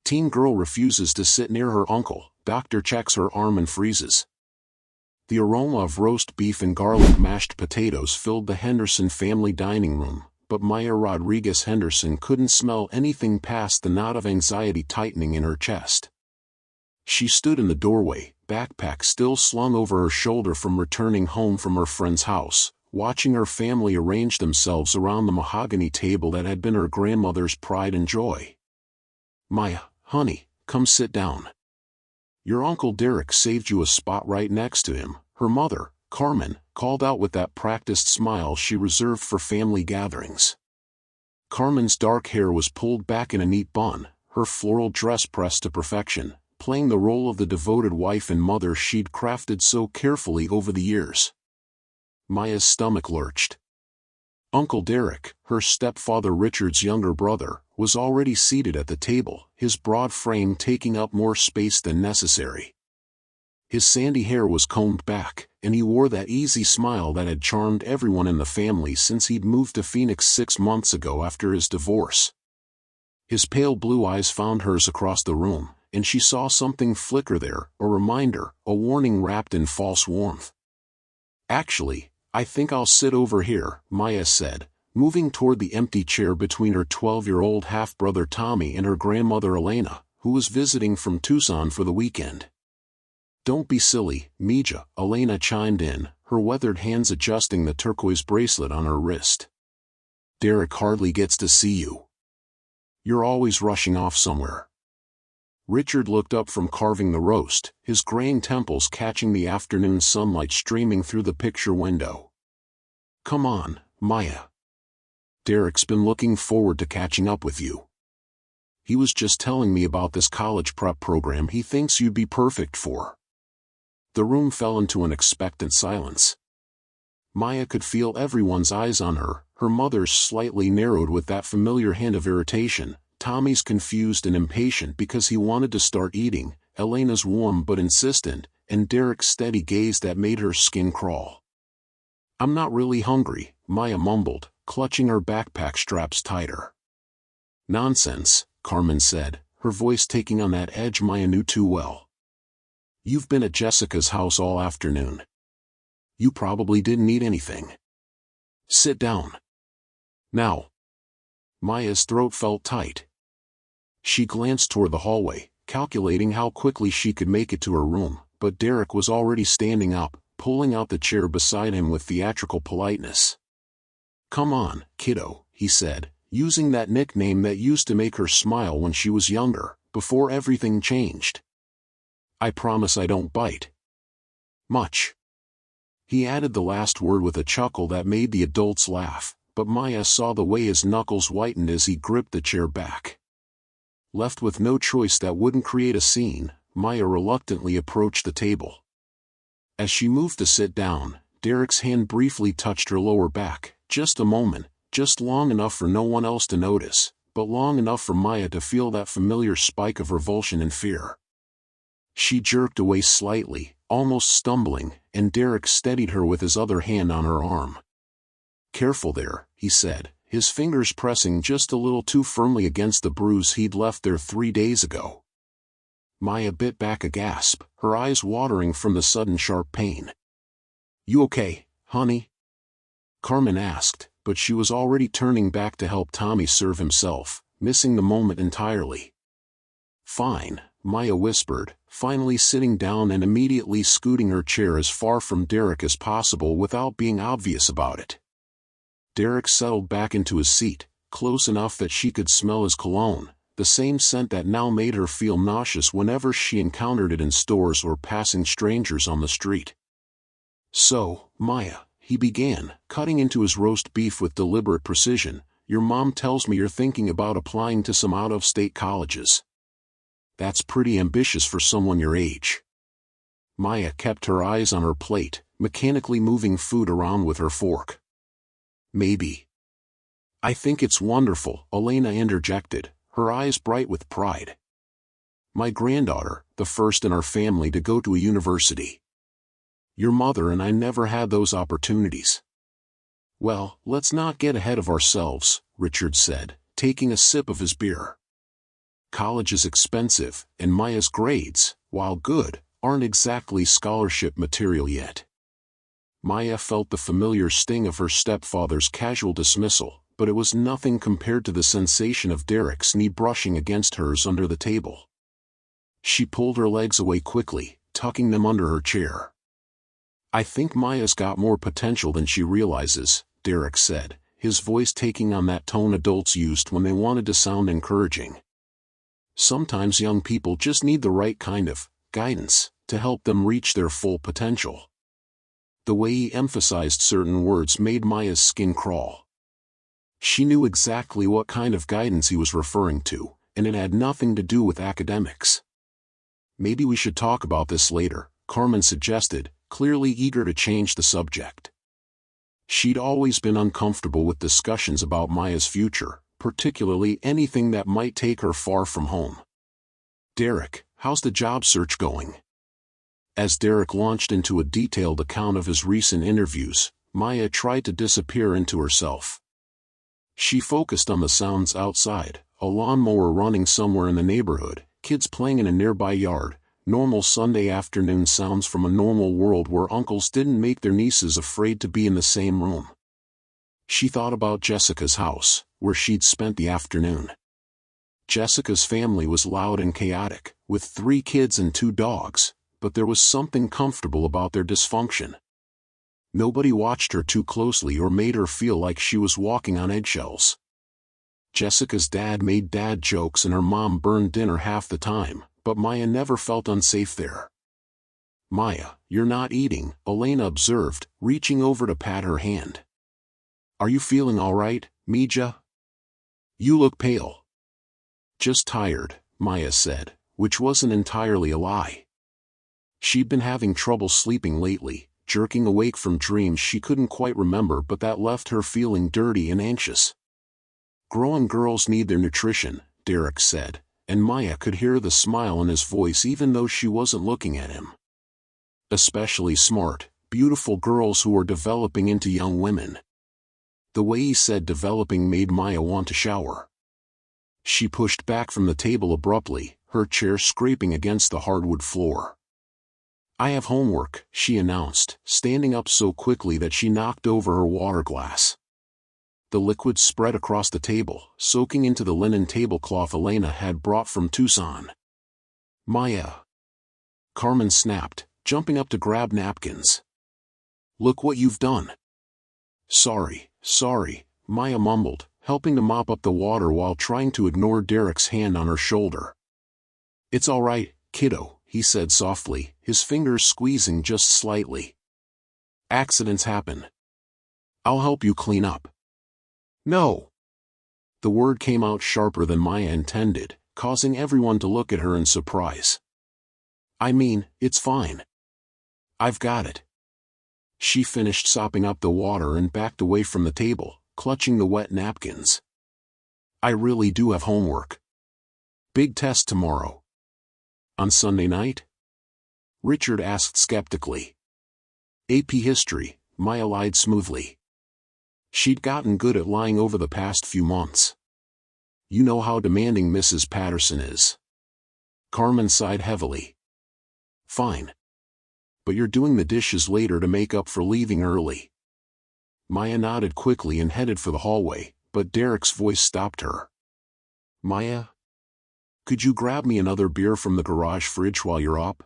Teen girl refuses to sit near her uncle. Doctor checks her arm and freezes. The aroma of roast beef and garlic mashed potatoes filled the Henderson family dining room, but Maya Rodriguez Henderson couldn't smell anything past the knot of anxiety tightening in her chest. She stood in the doorway, backpack still slung over her shoulder from returning home from her friend's house, watching her family arrange themselves around the mahogany table that had been her grandmother's pride and joy. "Maya, honey, come sit down. Your Uncle Derek saved you a spot right next to him," her mother, Carmen, called out with that practiced smile she reserved for family gatherings. Carmen's dark hair was pulled back in a neat bun, her floral dress pressed to perfection, playing the role of the devoted wife and mother she'd crafted so carefully over the years. Maya's stomach lurched. Uncle Derek, her stepfather Richard's younger brother, was already seated at the table, his broad frame taking up more space than necessary. His sandy hair was combed back, and he wore that easy smile that had charmed everyone in the family since he'd moved to Phoenix 6 months ago after his divorce. His pale blue eyes found hers across the room, and she saw something flicker there, a reminder, a warning wrapped in false warmth. "Actually, I think I'll sit over here," Maya said, moving toward the empty chair between her 12-year-old half-brother Tommy and her grandmother Elena, who was visiting from Tucson for the weekend. "Don't be silly, Mija," Elena chimed in, her weathered hands adjusting the turquoise bracelet on her wrist. "Derek hardly gets to see you. You're always rushing off somewhere." Richard looked up from carving the roast, his graying temples catching the afternoon sunlight streaming through the picture window. "Come on, Maya. Derek's been looking forward to catching up with you. He was just telling me about this college prep program he thinks you'd be perfect for." The room fell into an expectant silence. Maya could feel everyone's eyes on her, her mother's slightly narrowed with that familiar hint of irritation, Tommy's confused and impatient because he wanted to start eating, Elena's warm but insistent, and Derek's steady gaze that made her skin crawl. "I'm not really hungry," Maya mumbled, clutching her backpack straps tighter. "Nonsense," Carmen said, her voice taking on that edge Maya knew too well. "You've been at Jessica's house all afternoon. You probably didn't eat anything. Sit down. Now." Maya's throat felt tight. She glanced toward the hallway, calculating how quickly she could make it to her room, but Derek was already standing up, pulling out the chair beside him with theatrical politeness. "Come on, kiddo," he said, using that nickname that used to make her smile when she was younger, before everything changed. "I promise I don't bite much." He added the last word with a chuckle that made the adults laugh, but Maya saw the way his knuckles whitened as he gripped the chair back. Left with no choice that wouldn't create a scene, Maya reluctantly approached the table. As she moved to sit down, Derek's hand briefly touched her lower back, just a moment, just long enough for no one else to notice, but long enough for Maya to feel that familiar spike of revulsion and fear. She jerked away slightly, almost stumbling, and Derek steadied her with his other hand on her arm. "Careful there," he said, his fingers pressing just a little too firmly against the bruise he'd left there 3 days ago. Maya bit back a gasp, her eyes watering from the sudden sharp pain. "You okay, honey?" Carmen asked, but she was already turning back to help Tommy serve himself, missing the moment entirely. "Fine," Maya whispered, finally sitting down and immediately scooting her chair as far from Derek as possible without being obvious about it. Derek settled back into his seat, close enough that she could smell his cologne, the same scent that now made her feel nauseous whenever she encountered it in stores or passing strangers on the street. "So, Maya," he began, cutting into his roast beef with deliberate precision, "your mom tells me you're thinking about applying to some out-of-state colleges. That's pretty ambitious for someone your age." Maya kept her eyes on her plate, mechanically moving food around with her fork. "Maybe." "I think it's wonderful," Elena interjected, her eyes bright with pride. "My granddaughter, the first in our family to go to a university. Your mother and I never had those opportunities." "Well, let's not get ahead of ourselves," Richard said, taking a sip of his beer. College is expensive, and Maya's grades, while good, aren't exactly scholarship material yet. Maya felt the familiar sting of her stepfather's casual dismissal, but it was nothing compared to the sensation of Derek's knee brushing against hers under the table. She pulled her legs away quickly, tucking them under her chair. "I think Maya's got more potential than she realizes," Derek said, his voice taking on that tone adults used when they wanted to sound encouraging. "Sometimes young people just need the right kind of guidance to help them reach their full potential." The way he emphasized certain words made Maya's skin crawl. She knew exactly what kind of guidance he was referring to, and it had nothing to do with academics. "Maybe we should talk about this later," Carmen suggested, clearly eager to change the subject. She'd always been uncomfortable with discussions about Maya's future, particularly anything that might take her far from home. "Derek, how's the job search going?" As Derek launched into a detailed account of his recent interviews, Maya tried to disappear into herself. She focused on the sounds outside, a lawnmower running somewhere in the neighborhood, kids playing in a nearby yard, normal Sunday afternoon sounds from a normal world where uncles didn't make their nieces afraid to be in the same room. She thought about Jessica's house, where she'd spent the afternoon. Jessica's family was loud and chaotic, with 3 kids and 2 dogs, but there was something comfortable about their dysfunction. Nobody watched her too closely or made her feel like she was walking on eggshells. Jessica's dad made dad jokes and her mom burned dinner half the time, but Maya never felt unsafe there. "Maya, you're not eating," Elena observed, reaching over to pat her hand. "Are you feeling all right, Mija? You look pale." "Just tired," Maya said, which wasn't entirely a lie. She'd been having trouble sleeping lately, jerking awake from dreams she couldn't quite remember, but that left her feeling dirty and anxious. "Growing girls need their nutrition," Derek said, and Maya could hear the smile in his voice even though she wasn't looking at him. "Especially smart, beautiful girls who are developing into young women." The way he said developing made Maya want to shower. She pushed back from the table abruptly, her chair scraping against the hardwood floor. "I have homework," she announced, standing up so quickly that she knocked over her water glass. The liquid spread across the table, soaking into the linen tablecloth Elena had brought from Tucson. "Maya!" Carmen snapped, jumping up to grab napkins. "Look what you've done." Sorry, Maya mumbled, helping to mop up the water while trying to ignore Derek's hand on her shoulder. "It's all right, kiddo," he said softly, his fingers squeezing just slightly. "Accidents happen. I'll help you clean up." "No." The word came out sharper than Maya intended, causing everyone to look at her in surprise. "I mean, it's fine. I've got it." She finished sopping up the water and backed away from the table, clutching the wet napkins. "I really do have homework. Big test tomorrow." "On Sunday night?" Richard asked skeptically. "AP History," Maya lied smoothly. She'd gotten good at lying over the past few months. "You know how demanding Mrs. Patterson is." Carmen sighed heavily. "Fine. But you're doing the dishes later to make up for leaving early." Maya nodded quickly and headed for the hallway, but Derek's voice stopped her. "Maya? Could you grab me another beer from the garage fridge while you're up?"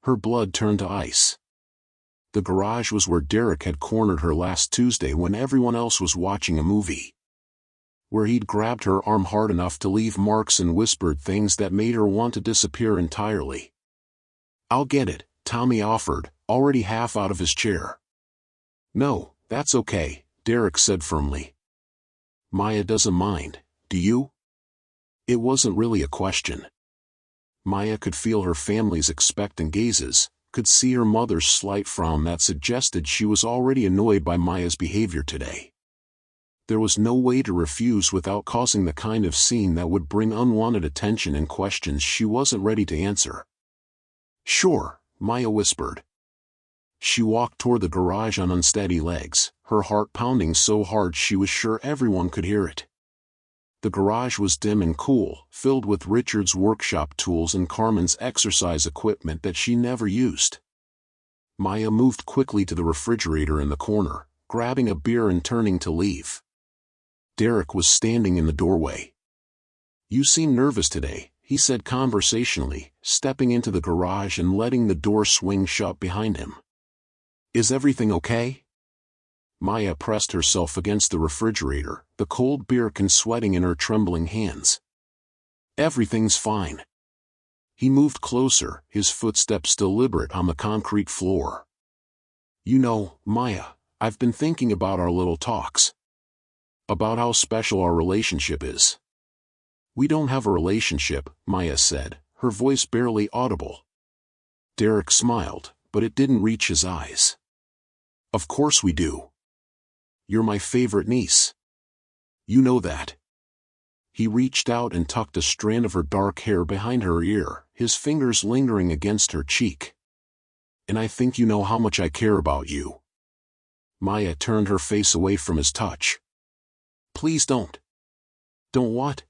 Her blood turned to ice. The garage was where Derek had cornered her last Tuesday when everyone else was watching a movie. Where he'd grabbed her arm hard enough to leave marks and whispered things that made her want to disappear entirely. "I'll get it," Tommy offered, already half out of his chair. "No, that's okay," Derek said firmly. "Maya doesn't mind, do you?" It wasn't really a question. Maya could feel her family's expectant gazes, could see her mother's slight frown that suggested she was already annoyed by Maya's behavior today. There was no way to refuse without causing the kind of scene that would bring unwanted attention and questions she wasn't ready to answer. "Sure," Maya whispered. She walked toward the garage on unsteady legs, her heart pounding so hard she was sure everyone could hear it. The garage was dim and cool, filled with Richard's workshop tools and Carmen's exercise equipment that she never used. Maya moved quickly to the refrigerator in the corner, grabbing a beer and turning to leave. Derek was standing in the doorway. "You seem nervous today," he said conversationally, stepping into the garage and letting the door swing shut behind him. "Is everything okay?" Maya pressed herself against the refrigerator, the cold beer can sweating in her trembling hands. "Everything's fine." He moved closer, his footsteps deliberate on the concrete floor. "You know, Maya, I've been thinking about our little talks. About how special our relationship is." "We don't have a relationship," Maya said, her voice barely audible. Derek smiled, but it didn't reach his eyes. "Of course we do. You're my favorite niece. You know that." He reached out and tucked a strand of her dark hair behind her ear, his fingers lingering against her cheek. "And I think you know how much I care about you." Maya turned her face away from his touch. "Please don't." "Don't what?"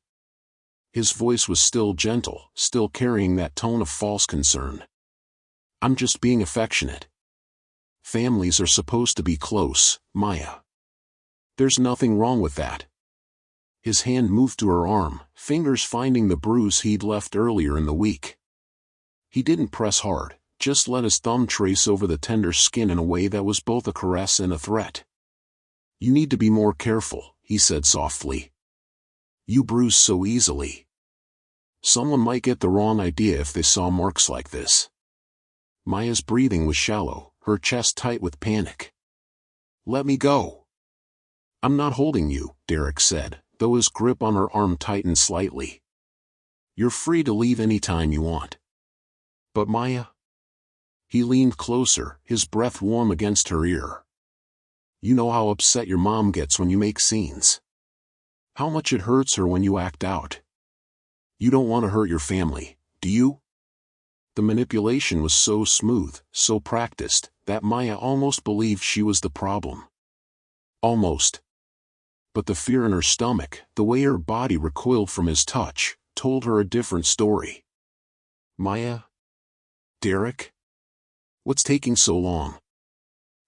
His voice was still gentle, still carrying that tone of false concern. "I'm just being affectionate. Families are supposed to be close, Maya. There's nothing wrong with that." His hand moved to her arm, fingers finding the bruise he'd left earlier in the week. He didn't press hard, just let his thumb trace over the tender skin in a way that was both a caress and a threat. "You need to be more careful," he said softly. "You bruise so easily. Someone might get the wrong idea if they saw marks like this." Maya's breathing was shallow, her chest tight with panic. "Let me go." "I'm not holding you," Derek said, though his grip on her arm tightened slightly. "You're free to leave any time you want." "But Maya?" He leaned closer, his breath warm against her ear. "You know how upset your mom gets when you make scenes. How much it hurts her when you act out. You don't want to hurt your family, do you?" The manipulation was so smooth, so practiced, that Maya almost believed she was the problem. Almost. But the fear in her stomach, the way her body recoiled from his touch, told her a different story. "Maya? Derek? What's taking so long?"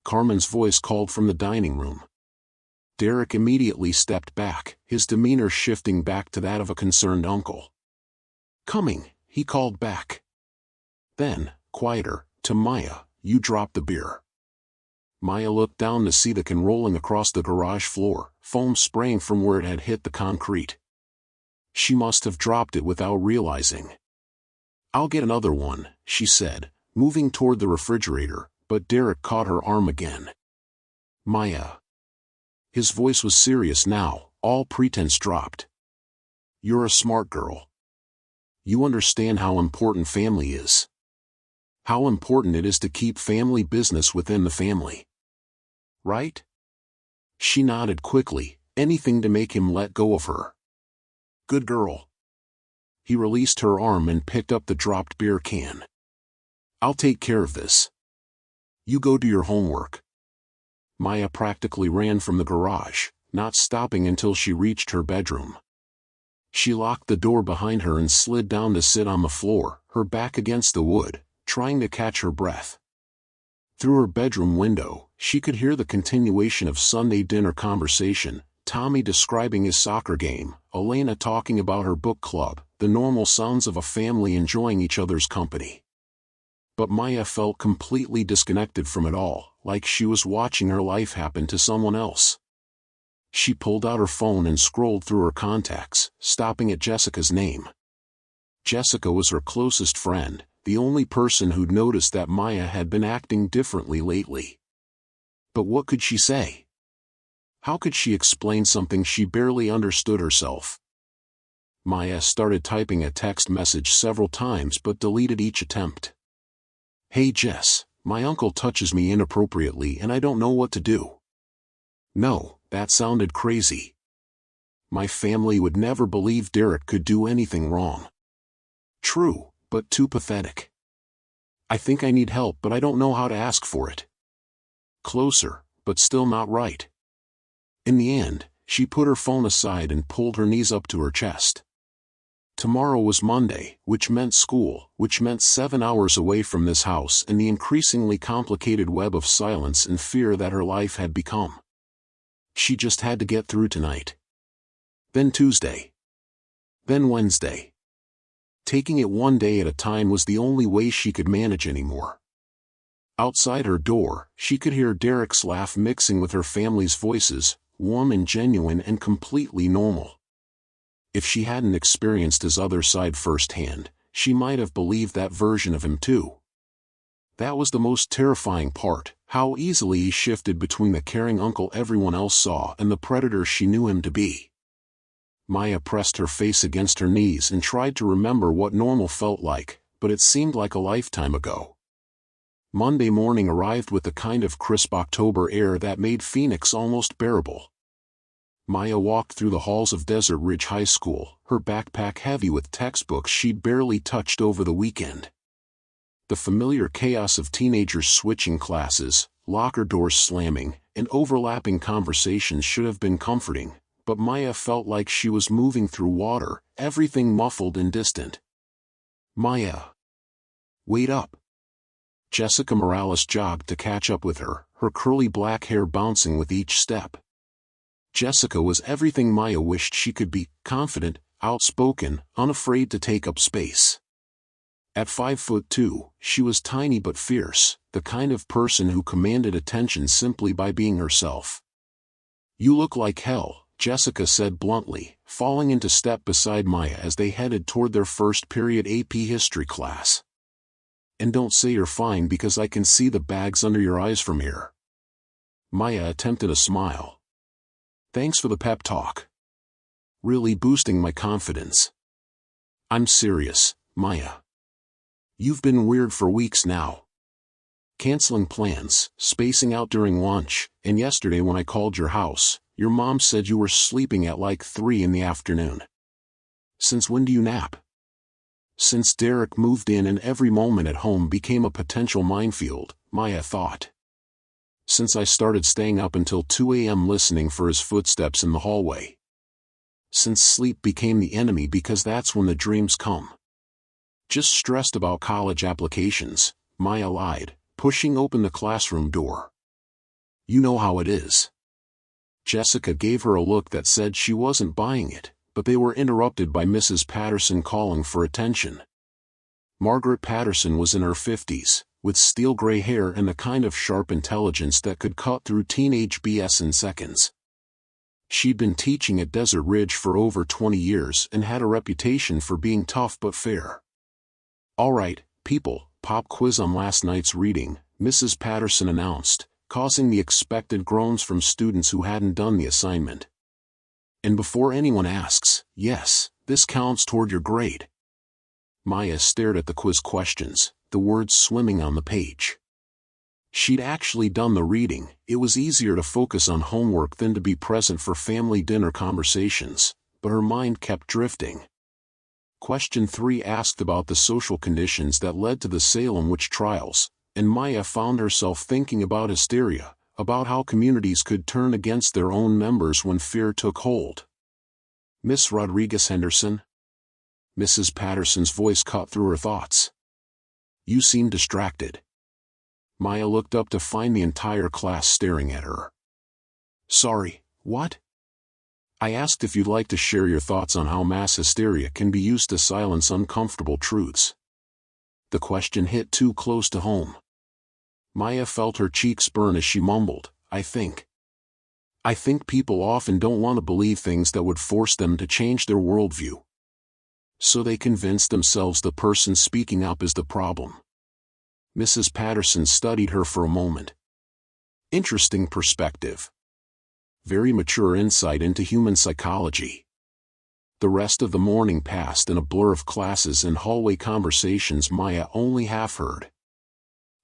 Carmen's voice called from the dining room. Derek immediately stepped back, his demeanor shifting back to that of a concerned uncle. "Coming," he called back. Then, quieter, to Maya, "You dropped the beer." Maya looked down to see the can rolling across the garage floor, foam spraying from where it had hit the concrete. She must have dropped it without realizing. "I'll get another one," she said, moving toward the refrigerator, but Derek caught her arm again. "Maya." His voice was serious now, all pretense dropped. "You're a smart girl. You understand how important family is. How important it is to keep family business within the family. Right?" She nodded quickly, anything to make him let go of her. "Good girl." He released her arm and picked up the dropped beer can. "I'll take care of this. You go do your homework." Maya practically ran from the garage, not stopping until she reached her bedroom. She locked the door behind her and slid down to sit on the floor, her back against the wood, trying to catch her breath. Through her bedroom window, she could hear the continuation of Sunday dinner conversation, Tommy describing his soccer game, Elena talking about her book club, the normal sounds of a family enjoying each other's company. But Maya felt completely disconnected from it all, like she was watching her life happen to someone else. She pulled out her phone and scrolled through her contacts, stopping at Jessica's name. Jessica was her closest friend, the only person who'd noticed that Maya had been acting differently lately. But what could she say? How could she explain something she barely understood herself? Maya started typing a text message several times but deleted each attempt. "Hey Jess, my uncle touches me inappropriately and I don't know what to do." No, that sounded crazy. My family would never believe Derek could do anything wrong. True, but too pathetic. I think I need help but I don't know how to ask for it. Closer, but still not right. In the end, she put her phone aside and pulled her knees up to her chest. Tomorrow was Monday, which meant school, which meant 7 hours away from this house and the increasingly complicated web of silence and fear that her life had become. She just had to get through tonight. Then Tuesday. Then Wednesday. Taking it one day at a time was the only way she could manage anymore. Outside her door, she could hear Derek's laugh mixing with her family's voices, warm and genuine and completely normal. If she hadn't experienced his other side firsthand, she might have believed that version of him too. That was the most terrifying part, how easily he shifted between the caring uncle everyone else saw and the predator she knew him to be. Maya pressed her face against her knees and tried to remember what normal felt like, but it seemed like a lifetime ago. Monday morning arrived with the kind of crisp October air that made Phoenix almost bearable. Maya walked through the halls of Desert Ridge High School, her backpack heavy with textbooks she'd barely touched over the weekend. The familiar chaos of teenagers switching classes, locker doors slamming, and overlapping conversations should have been comforting, but Maya felt like she was moving through water, everything muffled and distant. Maya. Wait up. Jessica Morales jogged to catch up with her, her curly black hair bouncing with each step. Jessica was everything Maya wished she could be, confident, outspoken, unafraid to take up space. At 5'2", she was tiny but fierce, the kind of person who commanded attention simply by being herself. You look like hell, Jessica said bluntly, falling into step beside Maya as they headed toward their first period AP history class. And don't say you're fine because I can see the bags under your eyes from here. Maya attempted a smile. Thanks for the pep talk. Really boosting my confidence. I'm serious, Maya. You've been weird for weeks now. Canceling plans, spacing out during lunch, and yesterday when I called your house, your mom said you were sleeping at like 3 in the afternoon. Since when do you nap? Since Derek moved in and every moment at home became a potential minefield, Maya thought. Since I started staying up until 2 a.m. listening for his footsteps in the hallway. Since sleep became the enemy because that's when the dreams come. Just stressed about college applications, Maya lied, pushing open the classroom door. You know how it is. Jessica gave her a look that said she wasn't buying it, but they were interrupted by Mrs. Patterson calling for attention. Margaret Patterson was in her 50s, with steel gray hair and the kind of sharp intelligence that could cut through teenage BS in seconds. She'd been teaching at Desert Ridge for over 20 years and had a reputation for being tough but fair. All right, people, pop quiz on last night's reading, Mrs. Patterson announced, causing the expected groans from students who hadn't done the assignment. And before anyone asks, yes, this counts toward your grade. Maya stared at the quiz questions, the words swimming on the page. She'd actually done the reading. It was easier to focus on homework than to be present for family dinner conversations, but her mind kept drifting. Question 3 asked about the social conditions that led to the Salem witch trials, and Maya found herself thinking about hysteria, about how communities could turn against their own members when fear took hold. Miss Rodriguez Henderson? Mrs. Patterson's voice cut through her thoughts. You seem distracted. Maya looked up to find the entire class staring at her. Sorry, what? I asked if you'd like to share your thoughts on how mass hysteria can be used to silence uncomfortable truths. The question hit too close to home. Maya felt her cheeks burn as she mumbled, I think people often don't want to believe things that would force them to change their worldview. So they convince themselves the person speaking up is the problem. Mrs. Patterson studied her for a moment. Interesting perspective. Very mature insight into human psychology. The rest of the morning passed in a blur of classes and hallway conversations Maya only half heard.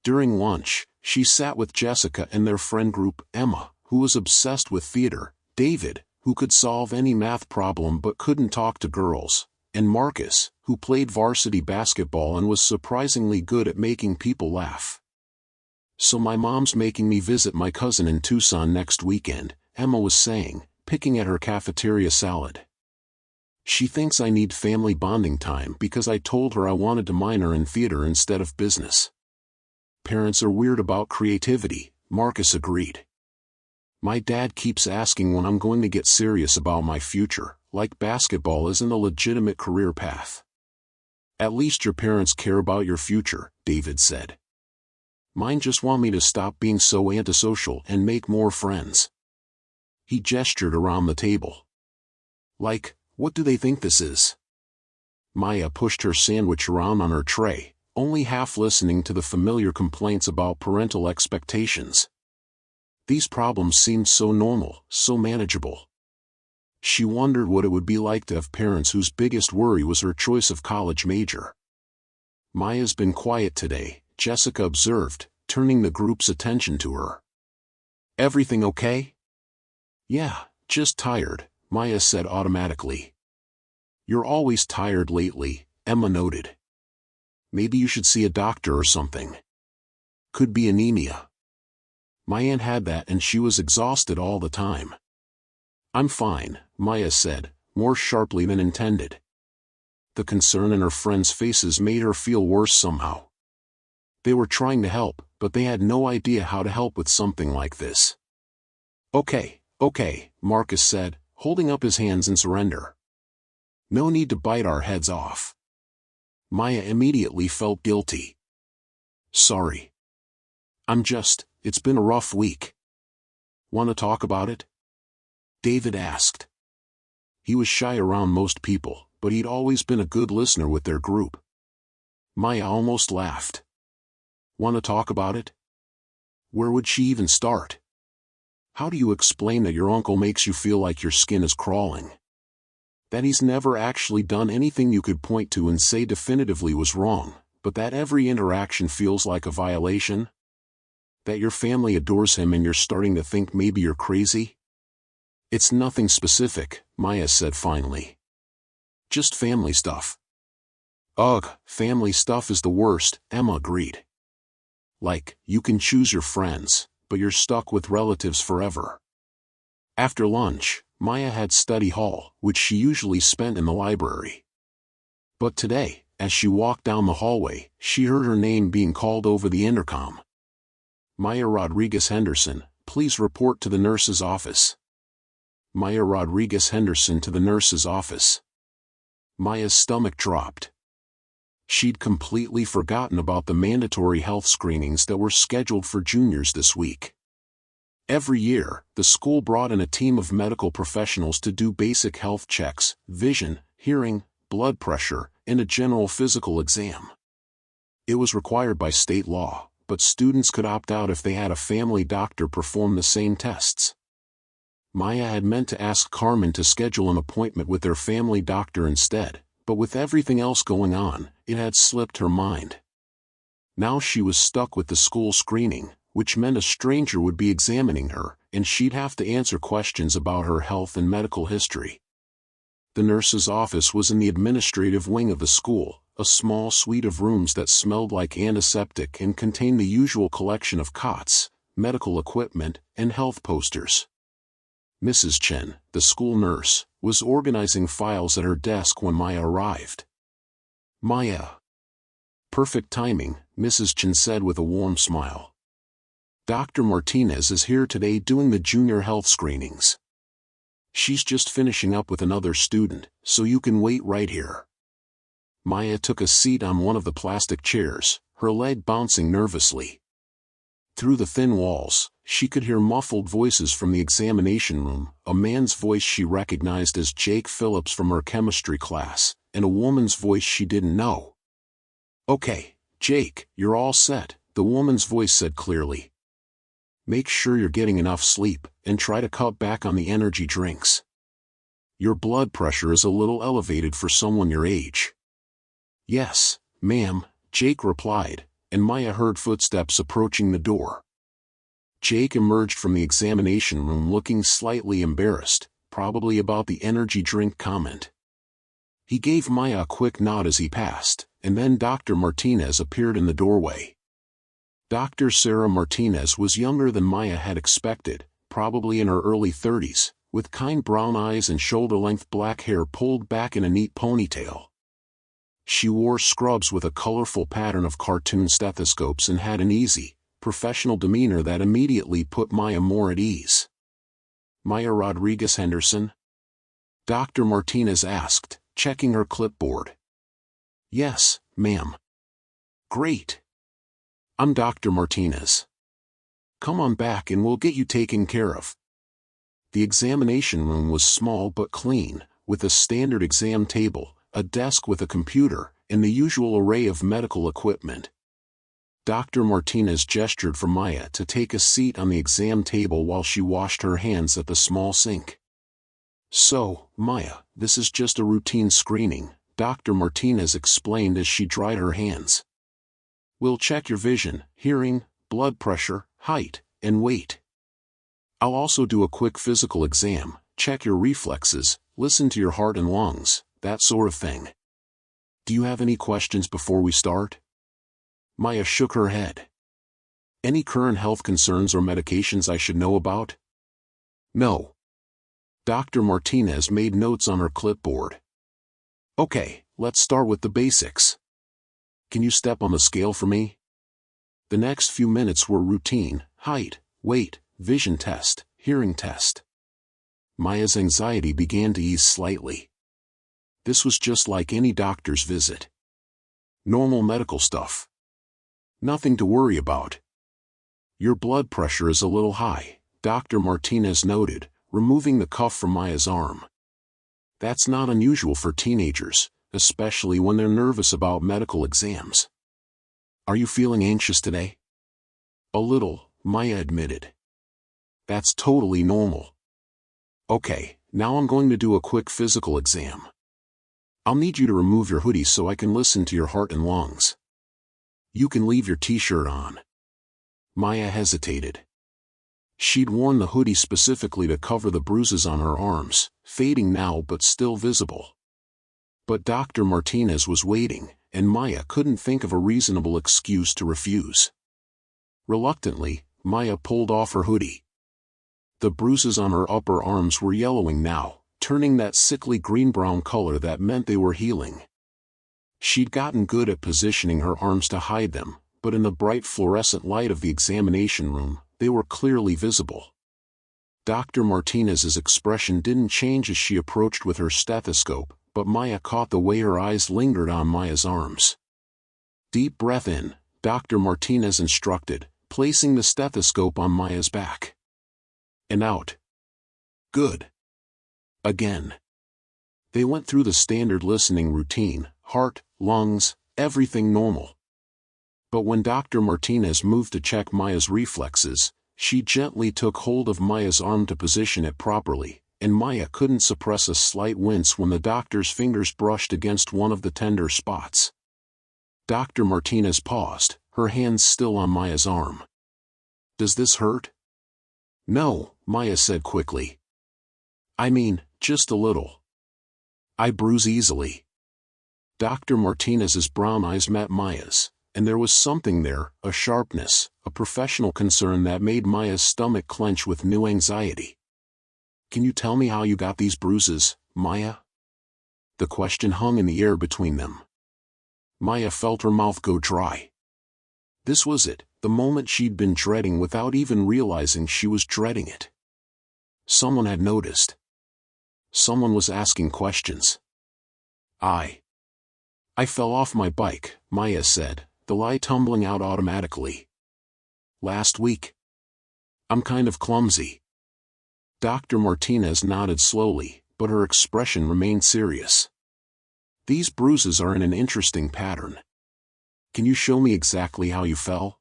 During lunch, she sat with Jessica and their friend group, Emma, who was obsessed with theater, David, who could solve any math problem but couldn't talk to girls, and Marcus, who played varsity basketball and was surprisingly good at making people laugh. So my mom's making me visit my cousin in Tucson next weekend, Emma was saying, picking at her cafeteria salad. She thinks I need family bonding time because I told her I wanted to minor in theater instead of business. Parents are weird about creativity, Marcus agreed. My dad keeps asking when I'm going to get serious about my future, like basketball isn't a legitimate career path. At least your parents care about your future, David said. Mine just want me to stop being so antisocial and make more friends. He gestured around the table. Like, what do they think this is? Maya pushed her sandwich around on her tray, only half listening to the familiar complaints about parental expectations. These problems seemed so normal, so manageable. She wondered what it would be like to have parents whose biggest worry was her choice of college major. Maya's been quiet today, Jessica observed, turning the group's attention to her. Everything okay? Yeah, just tired, Maya said automatically. You're always tired lately, Emma noted. Maybe you should see a doctor or something. Could be anemia. My aunt had that and she was exhausted all the time. I'm fine, Maya said, more sharply than intended. The concern in her friends' faces made her feel worse somehow. They were trying to help, but they had no idea how to help with something like this. Okay, Marcus said, holding up his hands in surrender. No need to bite our heads off. Maya immediately felt guilty. Sorry. It's been a rough week. Want to talk about it? David asked. He was shy around most people, but he'd always been a good listener with their group. Maya almost laughed. Want to talk about it? Where would she even start? How do you explain that your uncle makes you feel like your skin is crawling? That he's never actually done anything you could point to and say definitively was wrong, but that every interaction feels like a violation? That your family adores him and you're starting to think maybe you're crazy? It's nothing specific, Maya said finally. Just family stuff. Ugh, family stuff is the worst, Emma agreed. Like, you can choose your friends, but you're stuck with relatives forever. After lunch, Maya had study hall, which she usually spent in the library. But today, as she walked down the hallway, she heard her name being called over the intercom. Maya Rodriguez Henderson, please report to the nurse's office. Maya Rodriguez Henderson to the nurse's office. Maya's stomach dropped. She'd completely forgotten about the mandatory health screenings that were scheduled for juniors this week. Every year, the school brought in a team of medical professionals to do basic health checks, vision, hearing, blood pressure, and a general physical exam. It was required by state law, but students could opt out if they had a family doctor perform the same tests. Maya had meant to ask Carmen to schedule an appointment with their family doctor instead, but with everything else going on, it had slipped her mind. Now she was stuck with the school screening, which meant a stranger would be examining her, and she'd have to answer questions about her health and medical history. The nurse's office was in the administrative wing of the school, a small suite of rooms that smelled like antiseptic and contained the usual collection of cots, medical equipment, and health posters. Mrs. Chen, the school nurse, was organizing files at her desk when Maya arrived. Maya. Perfect timing, Mrs. Chen said with a warm smile. Dr. Martinez is here today doing the junior health screenings. She's just finishing up with another student, so you can wait right here. Maya took a seat on one of the plastic chairs, her leg bouncing nervously. Through the thin walls, she could hear muffled voices from the examination room, a man's voice she recognized as Jake Phillips from her chemistry class, and a woman's voice she didn't know. Okay, Jake, you're all set, the woman's voice said clearly. Make sure you're getting enough sleep, and try to cut back on the energy drinks. Your blood pressure is a little elevated for someone your age. Yes, ma'am, Jake replied, and Maya heard footsteps approaching the door. Jake emerged from the examination room looking slightly embarrassed, probably about the energy drink comment. He gave Maya a quick nod as he passed, and then Dr. Martinez appeared in the doorway. Dr. Sarah Martinez was younger than Maya had expected, probably in her early 30s, with kind brown eyes and shoulder-length black hair pulled back in a neat ponytail. She wore scrubs with a colorful pattern of cartoon stethoscopes and had an easy, professional demeanor that immediately put Maya more at ease. "Maya Rodriguez Henderson?" Dr. Martinez asked, checking her clipboard. "Yes, ma'am." "Great. I'm Dr. Martinez. Come on back and we'll get you taken care of." The examination room was small but clean, with a standard exam table, a desk with a computer, and the usual array of medical equipment. Dr. Martinez gestured for Maya to take a seat on the exam table while she washed her hands at the small sink. "So, Maya, this is just a routine screening," Dr. Martinez explained as she dried her hands. "We'll check your vision, hearing, blood pressure, height, and weight. I'll also do a quick physical exam, check your reflexes, listen to your heart and lungs, that sort of thing. Do you have any questions before we start?" Maya shook her head. "Any current health concerns or medications I should know about?" "No." Dr. Martinez made notes on her clipboard. "Okay, let's start with the basics. Can you step on the scale for me?" The next few minutes were routine: height, weight, vision test, hearing test. Maya's anxiety began to ease slightly. This was just like any doctor's visit. Normal medical stuff. Nothing to worry about. "Your blood pressure is a little high," Dr. Martinez noted, removing the cuff from Maya's arm. "That's not unusual for teenagers, especially when they're nervous about medical exams. Are you feeling anxious today?" "A little," Maya admitted. "That's totally normal. Okay, now I'm going to do a quick physical exam. I'll need you to remove your hoodie so I can listen to your heart and lungs. You can leave your t-shirt on." Maya hesitated. She'd worn the hoodie specifically to cover the bruises on her arms, fading now but still visible. But Dr. Martinez was waiting, and Maya couldn't think of a reasonable excuse to refuse. Reluctantly, Maya pulled off her hoodie. The bruises on her upper arms were yellowing now, turning that sickly green-brown color that meant they were healing. She'd gotten good at positioning her arms to hide them, but in the bright fluorescent light of the examination room, they were clearly visible. Dr. Martinez's expression didn't change as she approached with her stethoscope, but Maya caught the way her eyes lingered on Maya's arms. "Deep breath in," Dr. Martinez instructed, placing the stethoscope on Maya's back. "And out." "Good." Again. They went through the standard listening routine: heart, lungs, everything normal. But when Dr. Martinez moved to check Maya's reflexes, she gently took hold of Maya's arm to position it properly, and Maya couldn't suppress a slight wince when the doctor's fingers brushed against one of the tender spots. Dr. Martinez paused, her hands still on Maya's arm. "Does this hurt?" "No," Maya said quickly. "I mean, just a little. I bruise easily." Dr. Martinez's brown eyes met Maya's, and there was something there, a sharpness, a professional concern that made Maya's stomach clench with new anxiety. "Can you tell me how you got these bruises, Maya?" The question hung in the air between them. Maya felt her mouth go dry. This was it, the moment she'd been dreading without even realizing she was dreading it. Someone had noticed. Someone was asking questions. I fell off my bike," Maya said, the lie tumbling out automatically. "Last week. I'm kind of clumsy." Dr. Martinez nodded slowly, but her expression remained serious. "These bruises are in an interesting pattern. Can you show me exactly how you fell?"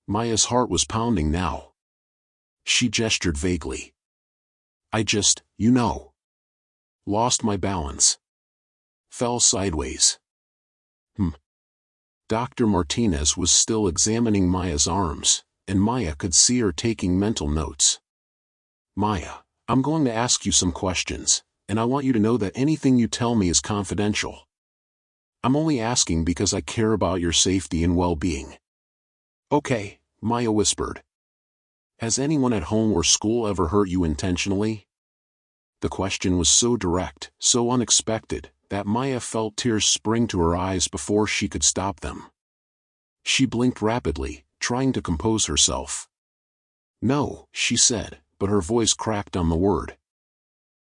Maya's heart was pounding now. She gestured vaguely. "I just, lost my balance. Fell sideways." Dr. Martinez was still examining Maya's arms, and Maya could see her taking mental notes. "Maya, I'm going to ask you some questions, and I want you to know that anything you tell me is confidential. I'm only asking because I care about your safety and well-being." "Okay," Maya whispered. "Has anyone at home or school ever hurt you intentionally?" The question was so direct, so unexpected, that Maya felt tears spring to her eyes before she could stop them. She blinked rapidly, trying to compose herself. "No," she said, but her voice cracked on the word.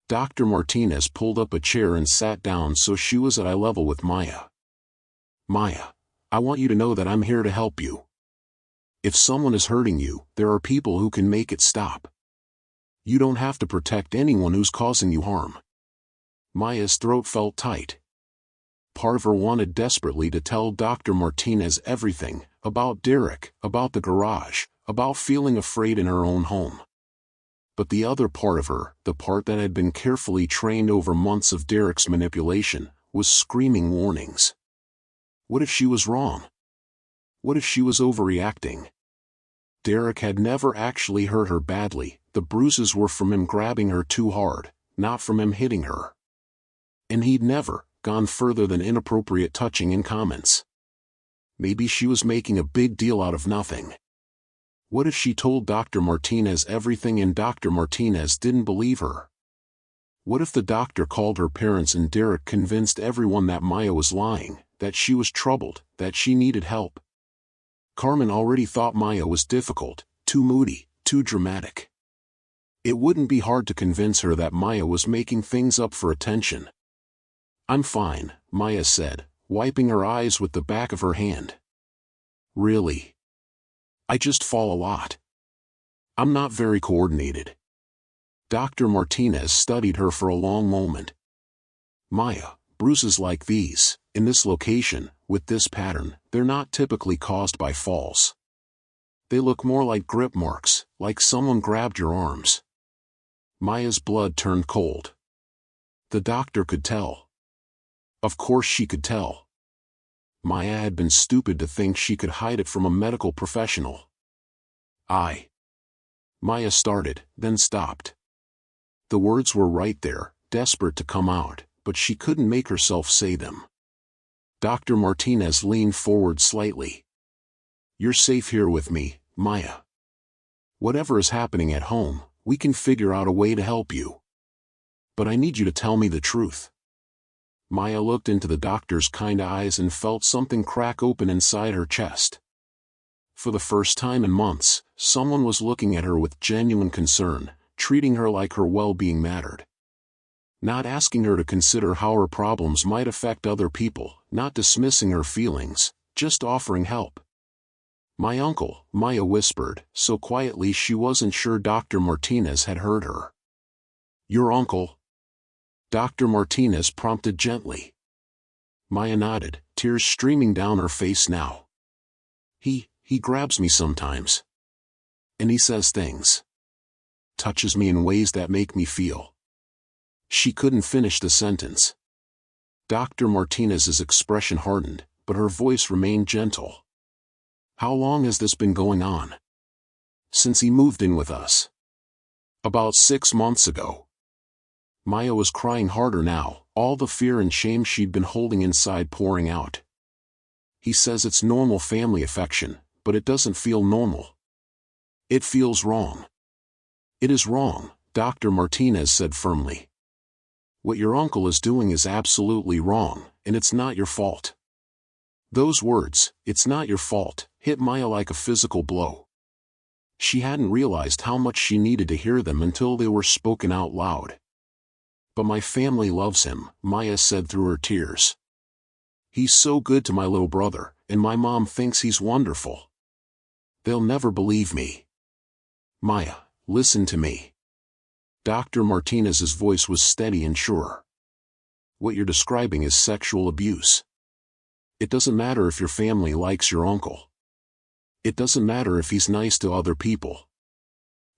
Dr. Martinez pulled up a chair and sat down so she was at eye level with Maya. "Maya, I want you to know that I'm here to help you. If someone is hurting you, there are people who can make it stop. You don't have to protect anyone who's causing you harm." Maya's throat felt tight. Part of her wanted desperately to tell Dr. Martinez everything, about Derek, about the garage, about feeling afraid in her own home. But the other part of her, the part that had been carefully trained over months of Derek's manipulation, was screaming warnings. What if she was wrong? What if she was overreacting? Derek had never actually hurt her badly. The bruises were from him grabbing her too hard, not from him hitting her. And he'd never gone further than inappropriate touching and comments. Maybe she was making a big deal out of nothing. What if she told Dr. Martinez everything and Dr. Martinez didn't believe her? What if the doctor called her parents and Derek convinced everyone that Maya was lying, that she was troubled, that she needed help? Carmen already thought Maya was difficult, too moody, too dramatic. It wouldn't be hard to convince her that Maya was making things up for attention. "I'm fine," Maya said, wiping her eyes with the back of her hand. "Really? I just fall a lot. I'm not very coordinated." Dr. Martinez studied her for a long moment. "Maya, bruises like these, in this location, with this pattern, they're not typically caused by falls. They look more like grip marks, like someone grabbed your arms." Maya's blood turned cold. The doctor could tell. Of course she could tell. Maya had been stupid to think she could hide it from a medical professional. Maya started, then stopped. The words were right there, desperate to come out, but she couldn't make herself say them. Dr. Martinez leaned forward slightly. "You're safe here with me, Maya. Whatever is happening at home, we can figure out a way to help you. But I need you to tell me the truth." Maya looked into the doctor's kind eyes and felt something crack open inside her chest. For the first time in months, someone was looking at her with genuine concern, treating her like her well-being mattered. Not asking her to consider how her problems might affect other people, not dismissing her feelings, just offering help. "My uncle," Maya whispered, so quietly she wasn't sure Dr. Martinez had heard her. "Your uncle?" Dr. Martinez prompted gently. Maya nodded, tears streaming down her face now. He grabs me sometimes. And he says things. Touches me in ways that make me feel." She couldn't finish the sentence. Dr. Martinez's expression hardened, but her voice remained gentle. "How long has this been going on?" "Since he moved in with us. About 6 months ago." Maya was crying harder now, all the fear and shame she'd been holding inside pouring out. "He says it's normal family affection, but it doesn't feel normal. It feels wrong." "It is wrong," Dr. Martinez said firmly. "What your uncle is doing is absolutely wrong, and it's not your fault." Those words, "it's not your fault," hit Maya like a physical blow. She hadn't realized how much she needed to hear them until they were spoken out loud. "But my family loves him," Maya said through her tears. "He's so good to my little brother, and my mom thinks he's wonderful. They'll never believe me." "Maya, listen to me." Dr. Martinez's voice was steady and sure. "What you're describing is sexual abuse. It doesn't matter if your family likes your uncle. It doesn't matter if he's nice to other people.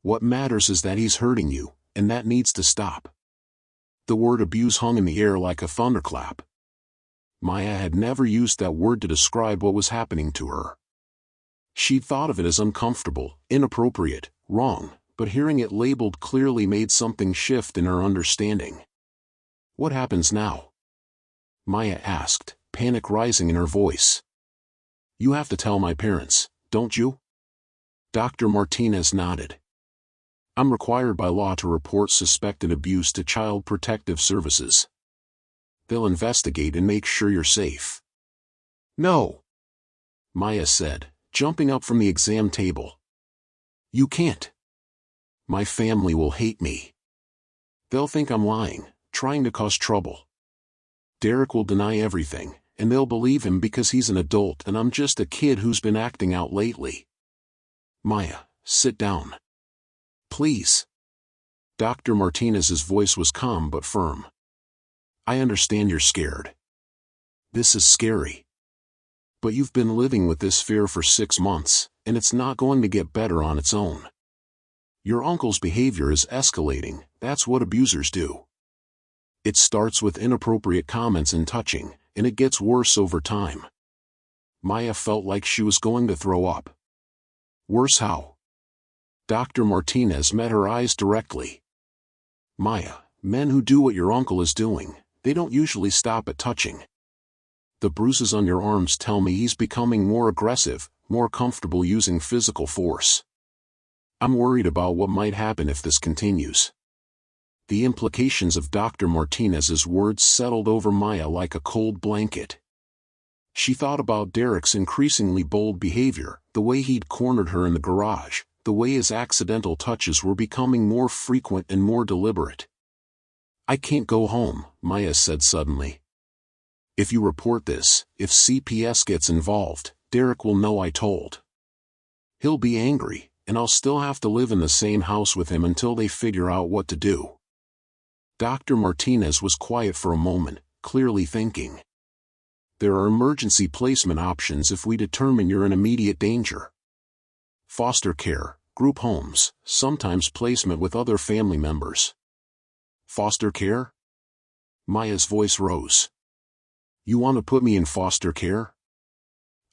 What matters is that he's hurting you, and that needs to stop." The word abuse hung in the air like a thunderclap. Maya had never used that word to describe what was happening to her. She'd thought of it as uncomfortable, inappropriate, wrong, but hearing it labeled clearly made something shift in her understanding. "What happens now?" Maya asked, panic rising in her voice. "You have to tell my parents, don't you?" Dr. Martinez nodded. I'm required by law to report suspected abuse to Child Protective Services. They'll investigate and make sure you're safe. No, Maya said, jumping up from the exam table. You can't. My family will hate me. They'll think I'm lying, trying to cause trouble. Derek will deny everything, and they'll believe him because he's an adult and I'm just a kid who's been acting out lately. Maya, sit down. Please. Dr. Martinez's voice was calm but firm. I understand you're scared. This is scary. But you've been living with this fear for 6 months, and it's not going to get better on its own. Your uncle's behavior is escalating, that's what abusers do. It starts with inappropriate comments and touching, and it gets worse over time. Maya felt like she was going to throw up. Worse how? Dr. Martinez met her eyes directly. Maya, men who do what your uncle is doing, they don't usually stop at touching. The bruises on your arms tell me he's becoming more aggressive, more comfortable using physical force. I'm worried about what might happen if this continues. The implications of Dr. Martinez's words settled over Maya like a cold blanket. She thought about Derek's increasingly bold behavior, the way he'd cornered her in the garage, the way his accidental touches were becoming more frequent and more deliberate. I can't go home, Maya said suddenly. If you report this, if CPS gets involved, Derek will know I told. He'll be angry, and I'll still have to live in the same house with him until they figure out what to do. Dr. Martinez was quiet for a moment, clearly thinking. There are emergency placement options if we determine you're in immediate danger. Foster care, group homes, sometimes placement with other family members. Foster care? Maya's voice rose. You want to put me in foster care?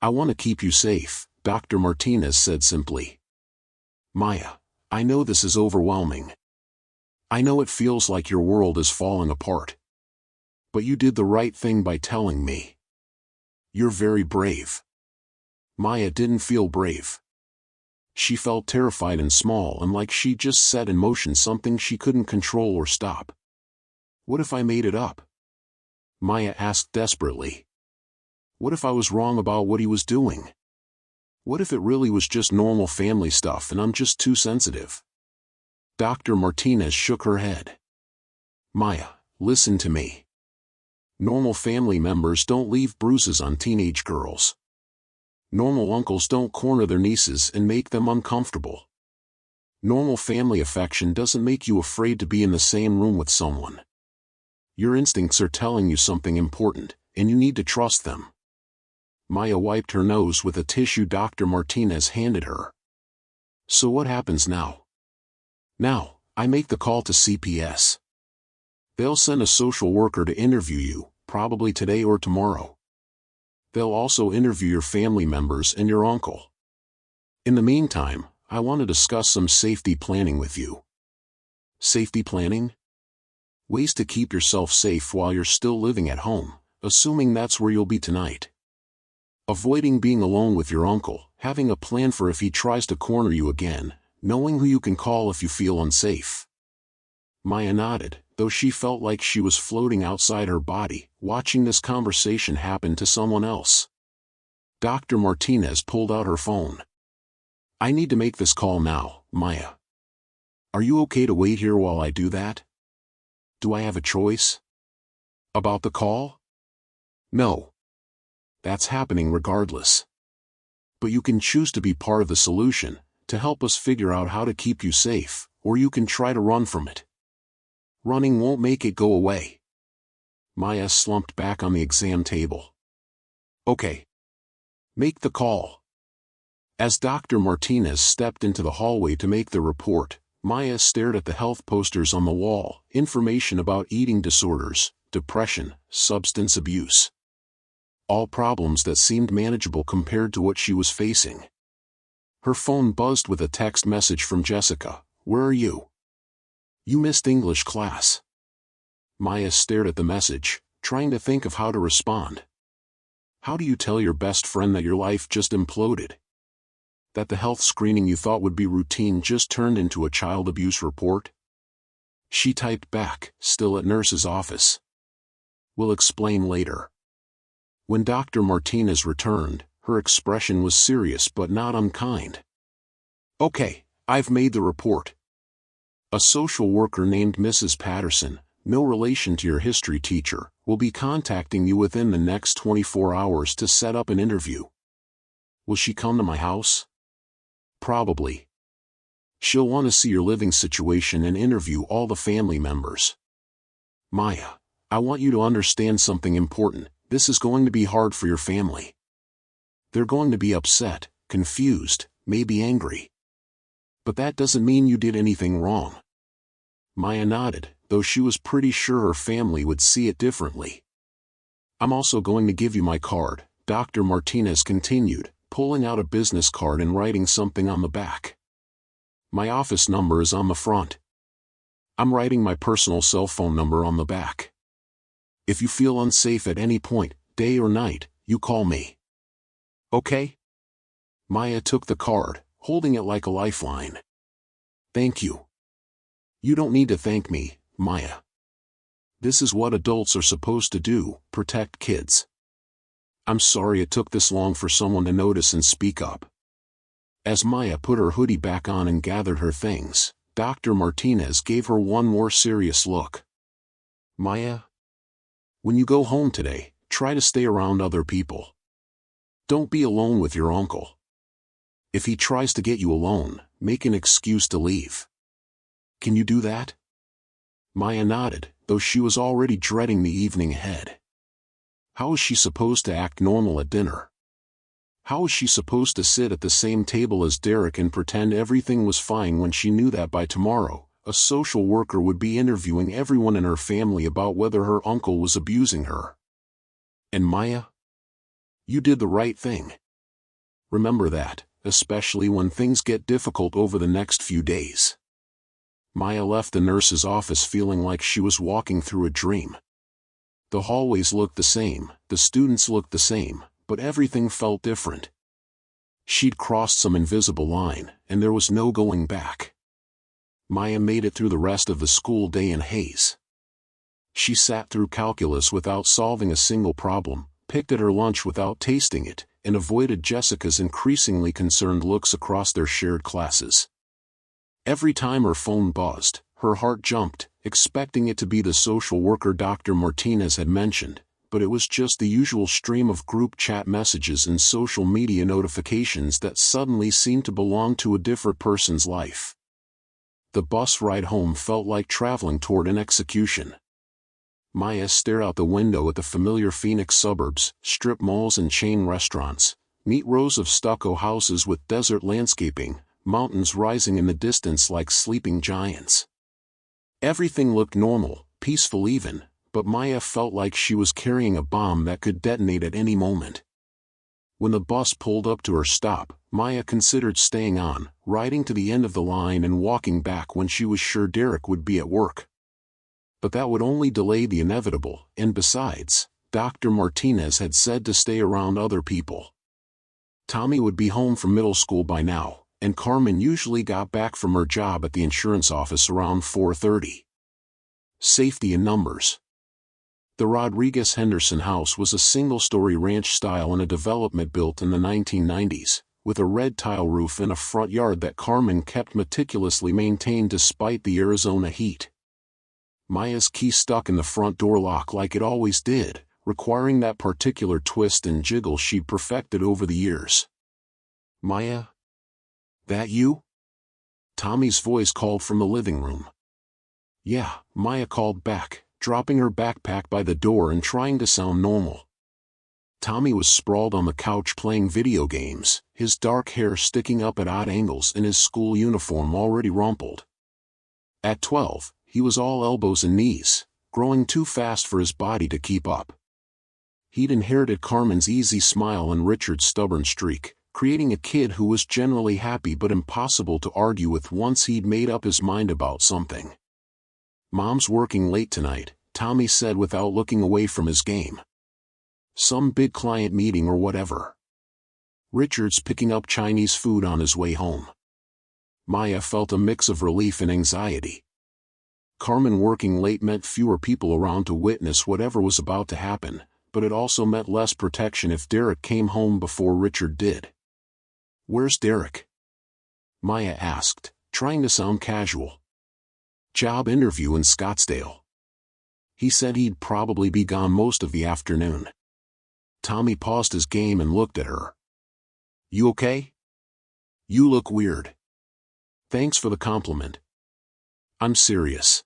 I want to keep you safe, Dr. Martinez said simply. Maya, I know this is overwhelming. I know it feels like your world is falling apart. But you did the right thing by telling me. You're very brave. Maya didn't feel brave. She felt terrified and small and like she just set in motion something she couldn't control or stop. What if I made it up? Maya asked desperately. What if I was wrong about what he was doing? What if it really was just normal family stuff and I'm just too sensitive? Dr. Martinez shook her head. Maya, listen to me. Normal family members don't leave bruises on teenage girls. Normal uncles don't corner their nieces and make them uncomfortable. Normal family affection doesn't make you afraid to be in the same room with someone. Your instincts are telling you something important, and you need to trust them. Maya wiped her nose with a tissue Dr. Martinez handed her. So what happens now? Now, I make the call to CPS. They'll send a social worker to interview you, probably today or tomorrow. They'll also interview your family members and your uncle. In the meantime, I want to discuss some safety planning with you. Safety planning? Ways to keep yourself safe while you're still living at home, assuming that's where you'll be tonight. Avoiding being alone with your uncle, having a plan for if he tries to corner you again, knowing who you can call if you feel unsafe. Maya nodded, though she felt like she was floating outside her body, watching this conversation happen to someone else. Dr. Martinez pulled out her phone. I need to make this call now, Maya. Are you okay to wait here while I do that? Do I have a choice? About the call? No. That's happening regardless. But you can choose to be part of the solution, to help us figure out how to keep you safe, or you can try to run from it. Running won't make it go away. Maya slumped back on the exam table. Okay. Make the call. As Dr. Martinez stepped into the hallway to make the report, Maya stared at the health posters on the wall, information about eating disorders, depression, substance abuse. All problems that seemed manageable compared to what she was facing. Her phone buzzed with a text message from Jessica. Where are you? You missed English class. Maya stared at the message, trying to think of how to respond. How do you tell your best friend that your life just imploded? that the health screening you thought would be routine just turned into a child abuse report? She typed back, still at nurse's office. We'll explain later. When Dr. Martinez returned, her expression was serious but not unkind. Okay, I've made the report. A social worker named Mrs. Patterson, no relation to your history teacher, will be contacting you within the next 24 hours to set up an interview. Will she come to my house? Probably. She'll want to see your living situation and interview all the family members. Maya, I want you to understand something important. This is going to be hard for your family. They're going to be upset, confused, maybe angry. But that doesn't mean you did anything wrong. Maya nodded, though she was pretty sure her family would see it differently. I'm also going to give you my card, Dr. Martinez continued, pulling out a business card and writing something on the back. My office number is on the front. I'm writing my personal cell phone number on the back. If you feel unsafe at any point, day or night, you call me. Okay? Maya took the card, holding it like a lifeline. Thank you. You don't need to thank me, Maya. This is what adults are supposed to do, protect kids. I'm sorry it took this long for someone to notice and speak up. As Maya put her hoodie back on and gathered her things, Dr. Martinez gave her one more serious look. Maya, when you go home today, try to stay around other people. Don't be alone with your uncle. If he tries to get you alone, make an excuse to leave. Can you do that? Maya nodded, though she was already dreading the evening ahead. How was she supposed to act normal at dinner? How was she supposed to sit at the same table as Derek and pretend everything was fine when she knew that by tomorrow, a social worker would be interviewing everyone in her family about whether her uncle was abusing her? And Maya? You did the right thing. Remember that, especially when things get difficult over the next few days. Maya left the nurse's office feeling like she was walking through a dream. The hallways looked the same, the students looked the same, but everything felt different. She'd crossed some invisible line, and there was no going back. Maya made it through the rest of the school day in haze. She sat through calculus without solving a single problem, picked at her lunch without tasting it, and avoided Jessica's increasingly concerned looks across their shared classes. Every time her phone buzzed, her heart jumped, expecting it to be the social worker Dr. Martinez had mentioned, but it was just the usual stream of group chat messages and social media notifications that suddenly seemed to belong to a different person's life. The bus ride home felt like traveling toward an execution. Maya stared out the window at the familiar Phoenix suburbs, strip malls and chain restaurants, neat rows of stucco houses with desert landscaping, mountains rising in the distance like sleeping giants. Everything looked normal, peaceful even, but Maya felt like she was carrying a bomb that could detonate at any moment. When the bus pulled up to her stop, Maya considered staying on, riding to the end of the line and walking back when she was sure Derek would be at work. But that would only delay the inevitable, and besides, Dr. Martinez had said to stay around other people. Tommy would be home from middle school by now, and Carmen usually got back from her job at the insurance office around 4:30. Safety in numbers. The Rodriguez-Henderson house was a single-story ranch style in a development built in the 1990s, with a red tile roof and a front yard that Carmen kept meticulously maintained despite the Arizona heat. Maya's key stuck in the front door lock like it always did, requiring that particular twist and jiggle she'd perfected over the years. Maya? That you? Tommy's voice called from the living room. Yeah, Maya called back, dropping her backpack by the door and trying to sound normal. Tommy was sprawled on the couch playing video games, his dark hair sticking up at odd angles and his school uniform already rumpled. At 12, he was all elbows and knees, growing too fast for his body to keep up. He'd inherited Carmen's easy smile and Richard's stubborn streak, creating a kid who was generally happy but impossible to argue with once he'd made up his mind about something. Mom's working late tonight, Tommy said without looking away from his game. Some big client meeting or whatever. Richard's picking up Chinese food on his way home. Maya felt a mix of relief and anxiety. Carmen working late meant fewer people around to witness whatever was about to happen, but it also meant less protection if Derek came home before Richard did. "Where's Derek?" Maya asked, trying to sound casual. "Job interview in Scottsdale. He said he'd probably be gone most of the afternoon." Tommy paused his game and looked at her. "You okay? You look weird." "Thanks for the compliment. I'm serious.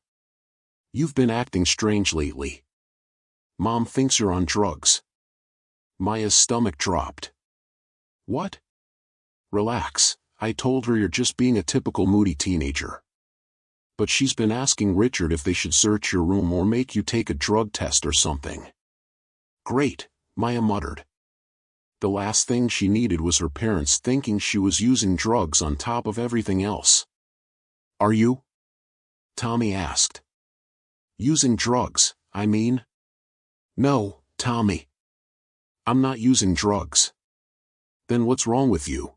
You've been acting strange lately. Mom thinks you're on drugs." Maya's stomach dropped. "What?" "Relax, I told her you're just being a typical moody teenager. But she's been asking Richard if they should search your room or make you take a drug test or something." "Great," Maya muttered. The last thing she needed was her parents thinking she was using drugs on top of everything else. "Are you?" Tommy asked. "Using drugs, I mean?" "No, Tommy. I'm not using drugs." "Then what's wrong with you?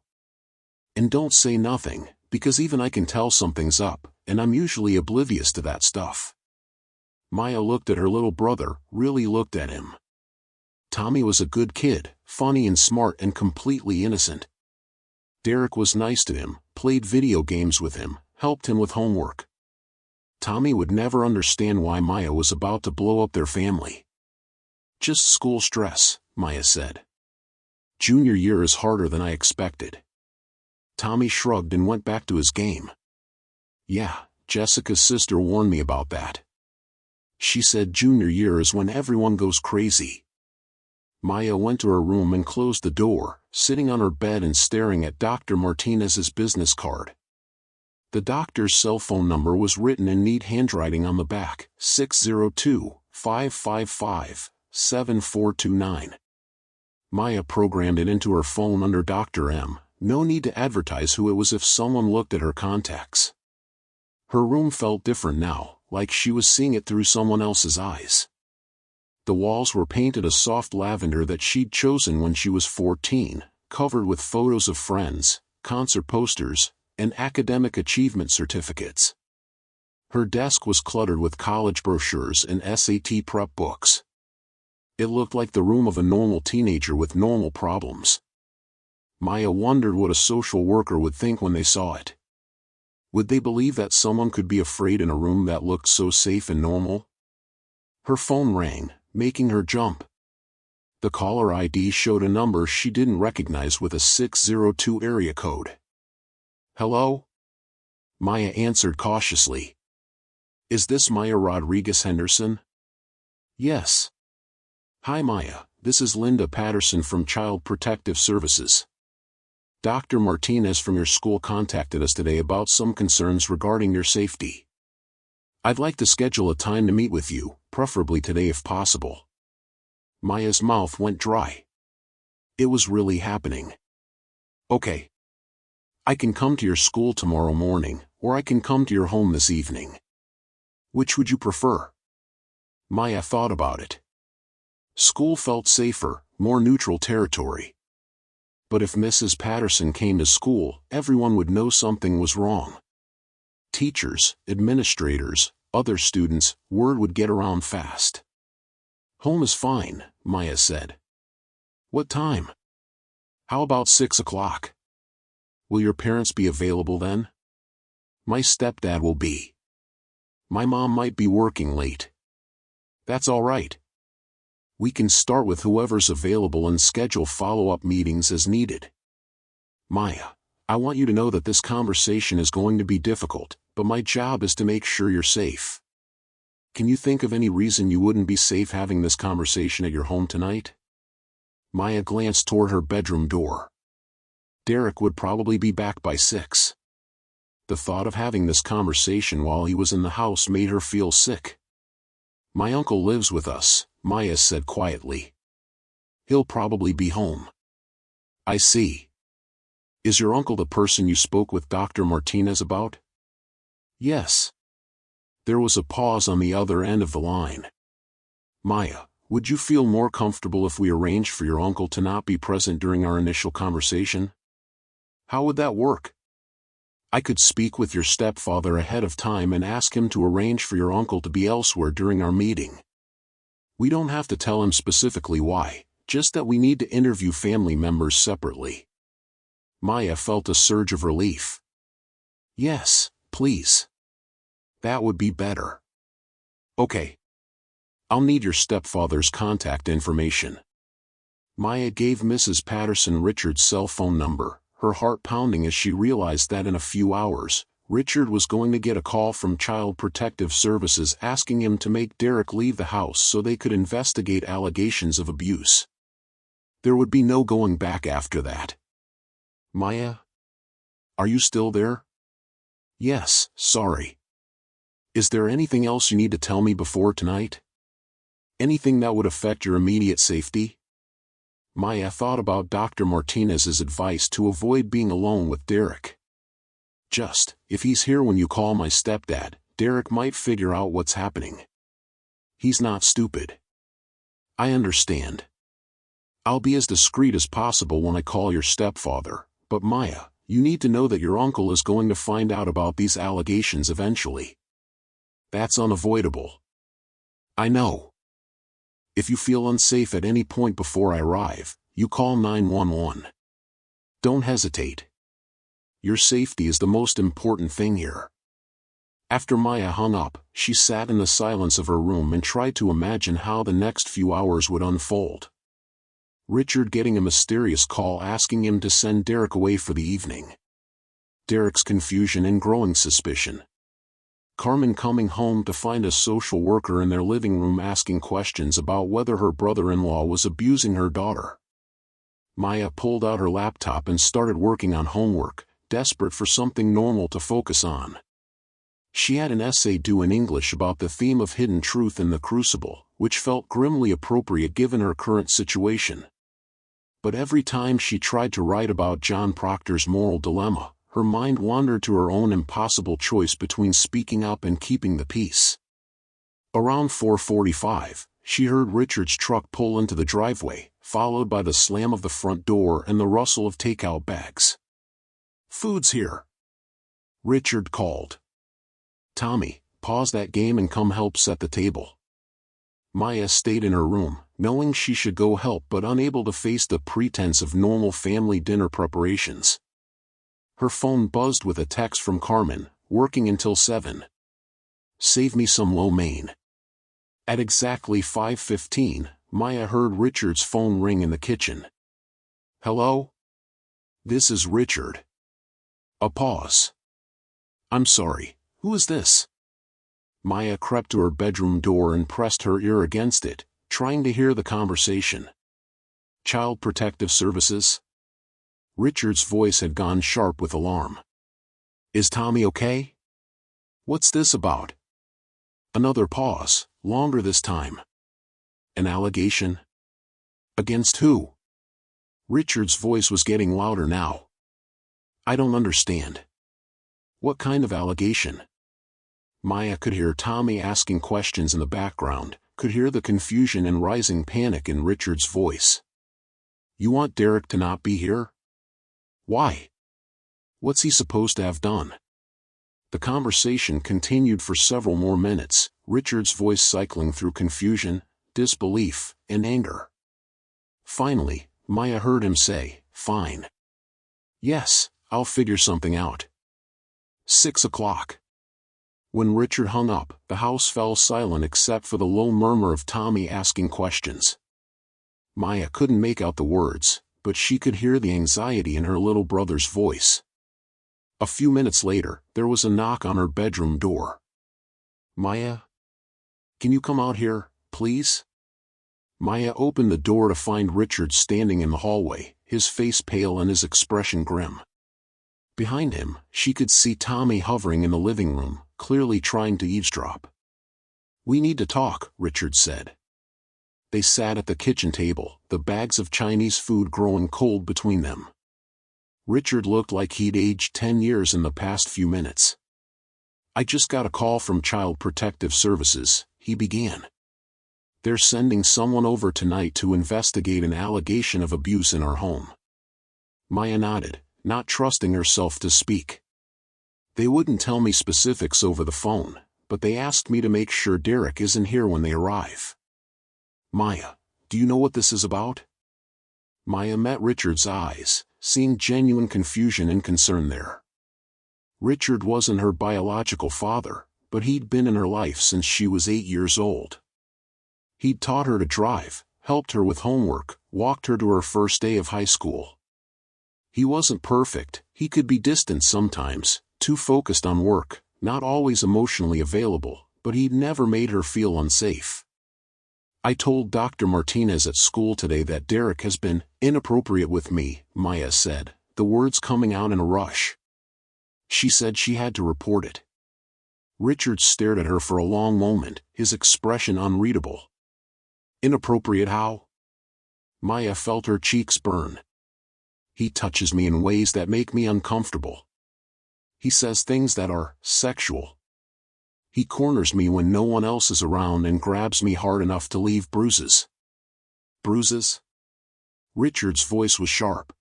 And don't say nothing, because even I can tell something's up, and I'm usually oblivious to that stuff." Maya looked at her little brother, really looked at him. Tommy was a good kid, funny and smart and completely innocent. Derek was nice to him, played video games with him, helped him with homework. Tommy would never understand why Maya was about to blow up their family. "Just school stress," Maya said. "Junior year is harder than I expected." Tommy shrugged and went back to his game. "Yeah, Jessica's sister warned me about that. She said junior year is when everyone goes crazy." Maya went to her room and closed the door, sitting on her bed and staring at Dr. Martinez's business card. The doctor's cell phone number was written in neat handwriting on the back, 602-555-7429. Maya programmed it into her phone under Dr. M. No need to advertise who it was if someone looked at her contacts. Her room felt different now, like she was seeing it through someone else's eyes. The walls were painted a soft lavender that she'd chosen when she was 14, covered with photos of friends, concert posters, and academic achievement certificates. Her desk was cluttered with college brochures and SAT prep books. It looked like the room of a normal teenager with normal problems. Maya wondered what a social worker would think when they saw it. Would they believe that someone could be afraid in a room that looked so safe and normal? Her phone rang, making her jump. The caller ID showed a number she didn't recognize with a 602 area code. "Hello?" Maya answered cautiously. "Is this Maya Rodriguez Henderson?" "Yes." "Hi Maya, this is Linda Patterson from Child Protective Services. Dr. Martinez from your school contacted us today about some concerns regarding your safety. I'd like to schedule a time to meet with you, preferably today if possible." Maya's mouth went dry. It was really happening. "Okay. I can come to your school tomorrow morning, or I can come to your home this evening. Which would you prefer?" Maya thought about it. School felt safer, more neutral territory. But if Mrs. Patterson came to school, everyone would know something was wrong. Teachers, administrators, other students, word would get around fast. "Home is fine," Maya said. "What time?" "How about 6 o'clock? Will your parents be available then?" "My stepdad will be. My mom might be working late." "That's all right. We can start with whoever's available and schedule follow-up meetings as needed." "Maya, I want you to know that this conversation is going to be difficult, but my job is to make sure you're safe. Can you think of any reason you wouldn't be safe having this conversation at your home tonight?" Maya glanced toward her bedroom door. Derek would probably be back by 6. The thought of having this conversation while he was in the house made her feel sick. "My uncle lives with us," Maya said quietly. "He'll probably be home." "I see. Is your uncle the person you spoke with Dr. Martinez about?" "Yes." There was a pause on the other end of the line. "Maya, Would you feel more comfortable if we arranged for your uncle to not be present during our initial conversation? How would that work? I could speak with your stepfather ahead of time and ask him to arrange for your uncle to be elsewhere during our meeting. We don't have to tell him specifically why, just that we need to interview family members separately. Maya felt a surge of relief. Yes, please. That would be better. Okay. I'll need your stepfather's contact information. Maya gave Mrs. Patterson Richard's cell phone number, her heart pounding as she realized that in a few hours, Richard was going to get a call from Child Protective Services asking him to make Derek leave the house so they could investigate allegations of abuse. There would be no going back after that. Maya? Are you still there? Yes, sorry. Is there anything else you need to tell me before tonight? Anything that would affect your immediate safety? Maya thought about Dr. Martinez's advice to avoid being alone with Derek. Just, if he's here when you call my stepdad, Derek might figure out what's happening. He's not stupid. I understand. I'll be as discreet as possible when I call your stepfather, but Maya, you need to know that your uncle is going to find out about these allegations eventually. That's unavoidable. I know. If you feel unsafe at any point before I arrive, you call 911. Don't hesitate. Your safety is the most important thing here. After Maya hung up, she sat in the silence of her room and tried to imagine how the next few hours would unfold. Richard getting a mysterious call asking him to send Derek away for the evening. Derek's confusion and growing suspicion. Carmen coming home to find a social worker in their living room asking questions about whether her brother-in-law was abusing her daughter. Maya pulled out her laptop and started working on homework, desperate for something normal to focus on. She had an essay due in English about the theme of hidden truth in the crucible, which felt grimly appropriate given her current situation. But every time she tried to write about John Proctor's moral dilemma, her mind wandered to her own impossible choice between speaking up and keeping the peace. Around 4:45, she heard Richard's truck pull into the driveway, followed by the slam of the front door and the rustle of takeout bags. Food's here. Richard called. Tommy, pause that game and come help set the table. Maya stayed in her room, knowing she should go help but unable to face the pretense of normal family dinner preparations. Her phone buzzed with a text from Carmen, working until 7. Save me some lo mein. At exactly 5:15, Maya heard Richard's phone ring in the kitchen. Hello? This is Richard. A pause. I'm sorry, who is this? Maya crept to her bedroom door and pressed her ear against it, trying to hear the conversation. Child Protective Services? Richard's voice had gone sharp with alarm. Is Tommy okay? What's this about? Another pause, longer this time. An allegation? Against who? Richard's voice was getting louder now. I don't understand. What kind of allegation? Maya could hear Tommy asking questions in the background, could hear the confusion and rising panic in Richard's voice. You want Derek to not be here? Why? What's he supposed to have done? The conversation continued for several more minutes, Richard's voice cycling through confusion, disbelief, and anger. Finally, Maya heard him say, Fine. Yes, I'll figure something out. 6 o'clock. When Richard hung up, the house fell silent except for the low murmur of Tommy asking questions. Maya couldn't make out the words, but she could hear the anxiety in her little brother's voice. A few minutes later, there was a knock on her bedroom door. Maya? Can you come out here, please? Maya opened the door to find Richard standing in the hallway, his face pale and his expression grim. Behind him, she could see Tommy hovering in the living room, clearly trying to eavesdrop. We need to talk, Richard said. They sat at the kitchen table, the bags of Chinese food growing cold between them. Richard looked like he'd aged 10 years in the past few minutes. I just got a call from Child Protective Services, he began. They're sending someone over tonight to investigate an allegation of abuse in our home. Maya nodded, not trusting herself to speak. They wouldn't tell me specifics over the phone, but they asked me to make sure Derek isn't here when they arrive. Maya, do you know what this is about? Maya met Richard's eyes, seeing genuine confusion and concern there. Richard wasn't her biological father, but he'd been in her life since she was 8 years old. He'd taught her to drive, helped her with homework, walked her to her first day of high school. He wasn't perfect, he could be distant sometimes, too focused on work, not always emotionally available, but he'd never made her feel unsafe. I told Dr. Martinez at school today that Derek has been inappropriate with me, Maya said, the words coming out in a rush. She said she had to report it. Richard stared at her for a long moment, his expression unreadable. Inappropriate how? Maya felt her cheeks burn. He touches me in ways that make me uncomfortable. He says things that are sexual. He corners me when no one else is around and grabs me hard enough to leave bruises. Bruises? Richard's voice was sharp.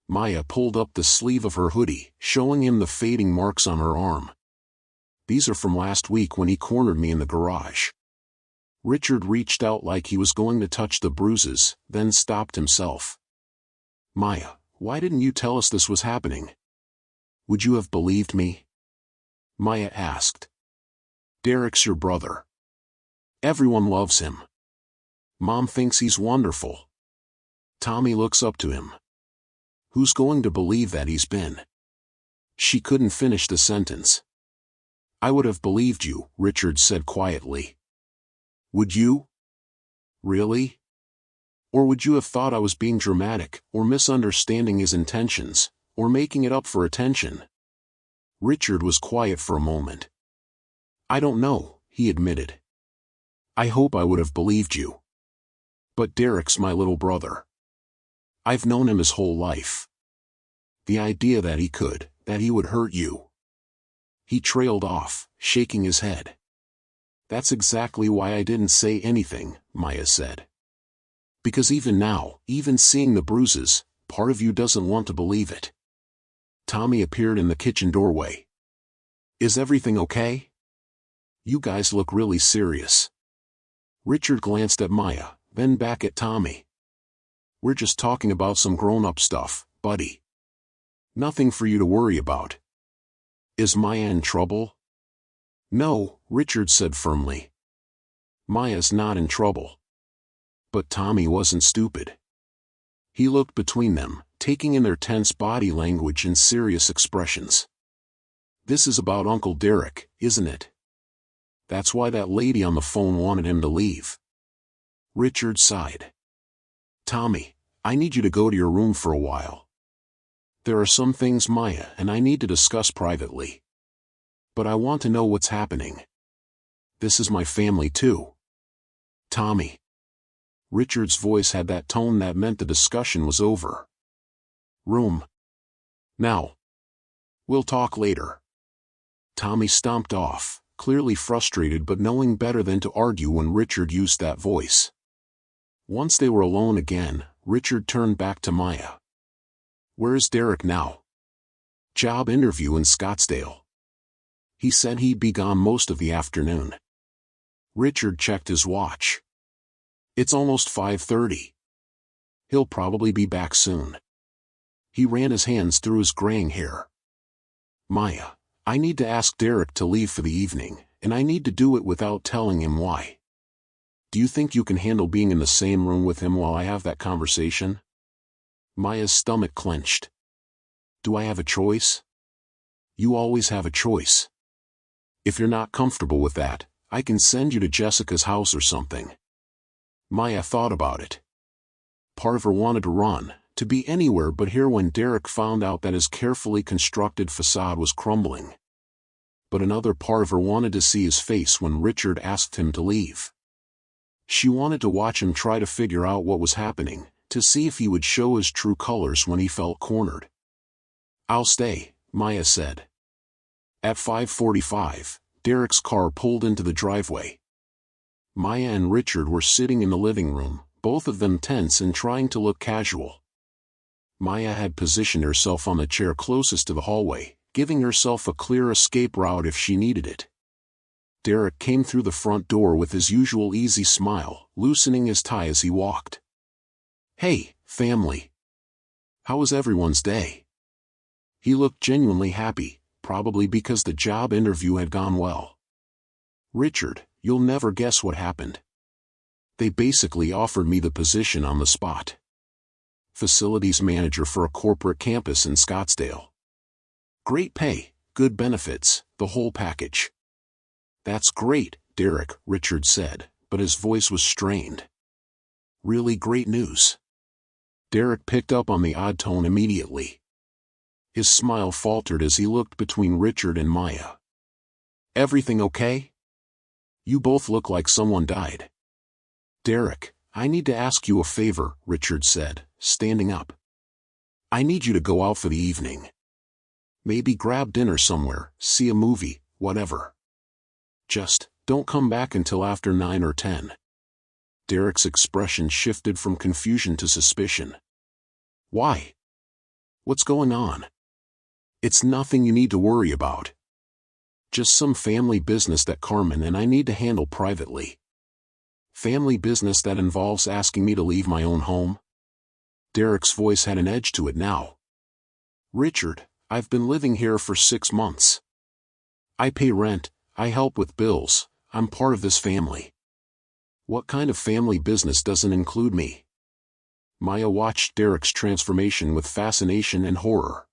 Maya pulled up the sleeve of her hoodie, showing him the fading marks on her arm. These are from last week when he cornered me in the garage. Richard reached out like he was going to touch the bruises, then stopped himself. Maya, why didn't you tell us this was happening? Would you have believed me? Maya asked. Derek's your brother. Everyone loves him. Mom thinks he's wonderful. Tommy looks up to him. Who's going to believe that he's been? She couldn't finish the sentence. I would have believed you, Richard said quietly. Would you? Really? Or would you have thought I was being dramatic, or misunderstanding his intentions, or making it up for attention? Richard was quiet for a moment. I don't know, he admitted. I hope I would have believed you. But Derek's my little brother. I've known him his whole life. The idea that he would hurt you. He trailed off, shaking his head. That's exactly why I didn't say anything, Maya said. Because even now, even seeing the bruises, part of you doesn't want to believe it. Tommy appeared in the kitchen doorway. Is everything okay? You guys look really serious. Richard glanced at Maya, then back at Tommy. We're just talking about some grown-up stuff, buddy. Nothing for you to worry about. Is Maya in trouble? No, Richard said firmly. Maya's not in trouble. But Tommy wasn't stupid. He looked between them, taking in their tense body language and serious expressions. This is about Uncle Derek, isn't it? That's why that lady on the phone wanted him to leave. Richard sighed. Tommy, I need you to go to your room for a while. There are some things Maya and I need to discuss privately. But I want to know what's happening. This is my family too. Tommy. Richard's voice had that tone that meant the discussion was over. Room. Now. We'll talk later. Tommy stomped off, clearly frustrated but knowing better than to argue when Richard used that voice. Once they were alone again, Richard turned back to Maya. Where's Derek now? Job interview in Scottsdale. He said he'd be gone most of the afternoon. Richard checked his watch. It's almost 5:30. He'll probably be back soon. He ran his hands through his graying hair. Maya, I need to ask Derek to leave for the evening, and I need to do it without telling him why. Do you think you can handle being in the same room with him while I have that conversation? Maya's stomach clenched. Do I have a choice? You always have a choice. If you're not comfortable with that, I can send you to Jessica's house or something. Maya thought about it. Part of her wanted to run, to be anywhere but here when Derek found out that his carefully constructed facade was crumbling. But another part of her wanted to see his face when Richard asked him to leave. She wanted to watch him try to figure out what was happening, to see if he would show his true colors when he felt cornered. I'll stay, Maya said. At 5:45, Derek's car pulled into the driveway. Maya and Richard were sitting in the living room, both of them tense and trying to look casual. Maya had positioned herself on the chair closest to the hallway, giving herself a clear escape route if she needed it. Derek came through the front door with his usual easy smile, loosening his tie as he walked. "Hey, family. How was everyone's day?" He looked genuinely happy, probably because the job interview had gone well. "Richard, you'll never guess what happened. They basically offered me the position on the spot. Facilities manager for a corporate campus in Scottsdale. Great pay, good benefits, the whole package." "That's great, Derek," Richard said, but his voice was strained. "Really great news." Derek picked up on the odd tone immediately. His smile faltered as he looked between Richard and Maya. "Everything okay? You both look like someone died." "Derek, I need to ask you a favor," Richard said, standing up. "I need you to go out for the evening. Maybe grab dinner somewhere, see a movie, whatever. Just, don't come back until after 9 or 10. Derek's expression shifted from confusion to suspicion. "Why? What's going on?" "It's nothing you need to worry about. Just some family business that Carmen and I need to handle privately." "Family business that involves asking me to leave my own home?" Derek's voice had an edge to it now. "Richard, I've been living here for 6 months. I pay rent, I help with bills, I'm part of this family. What kind of family business doesn't include me?" Maya watched Derek's transformation with fascination and horror.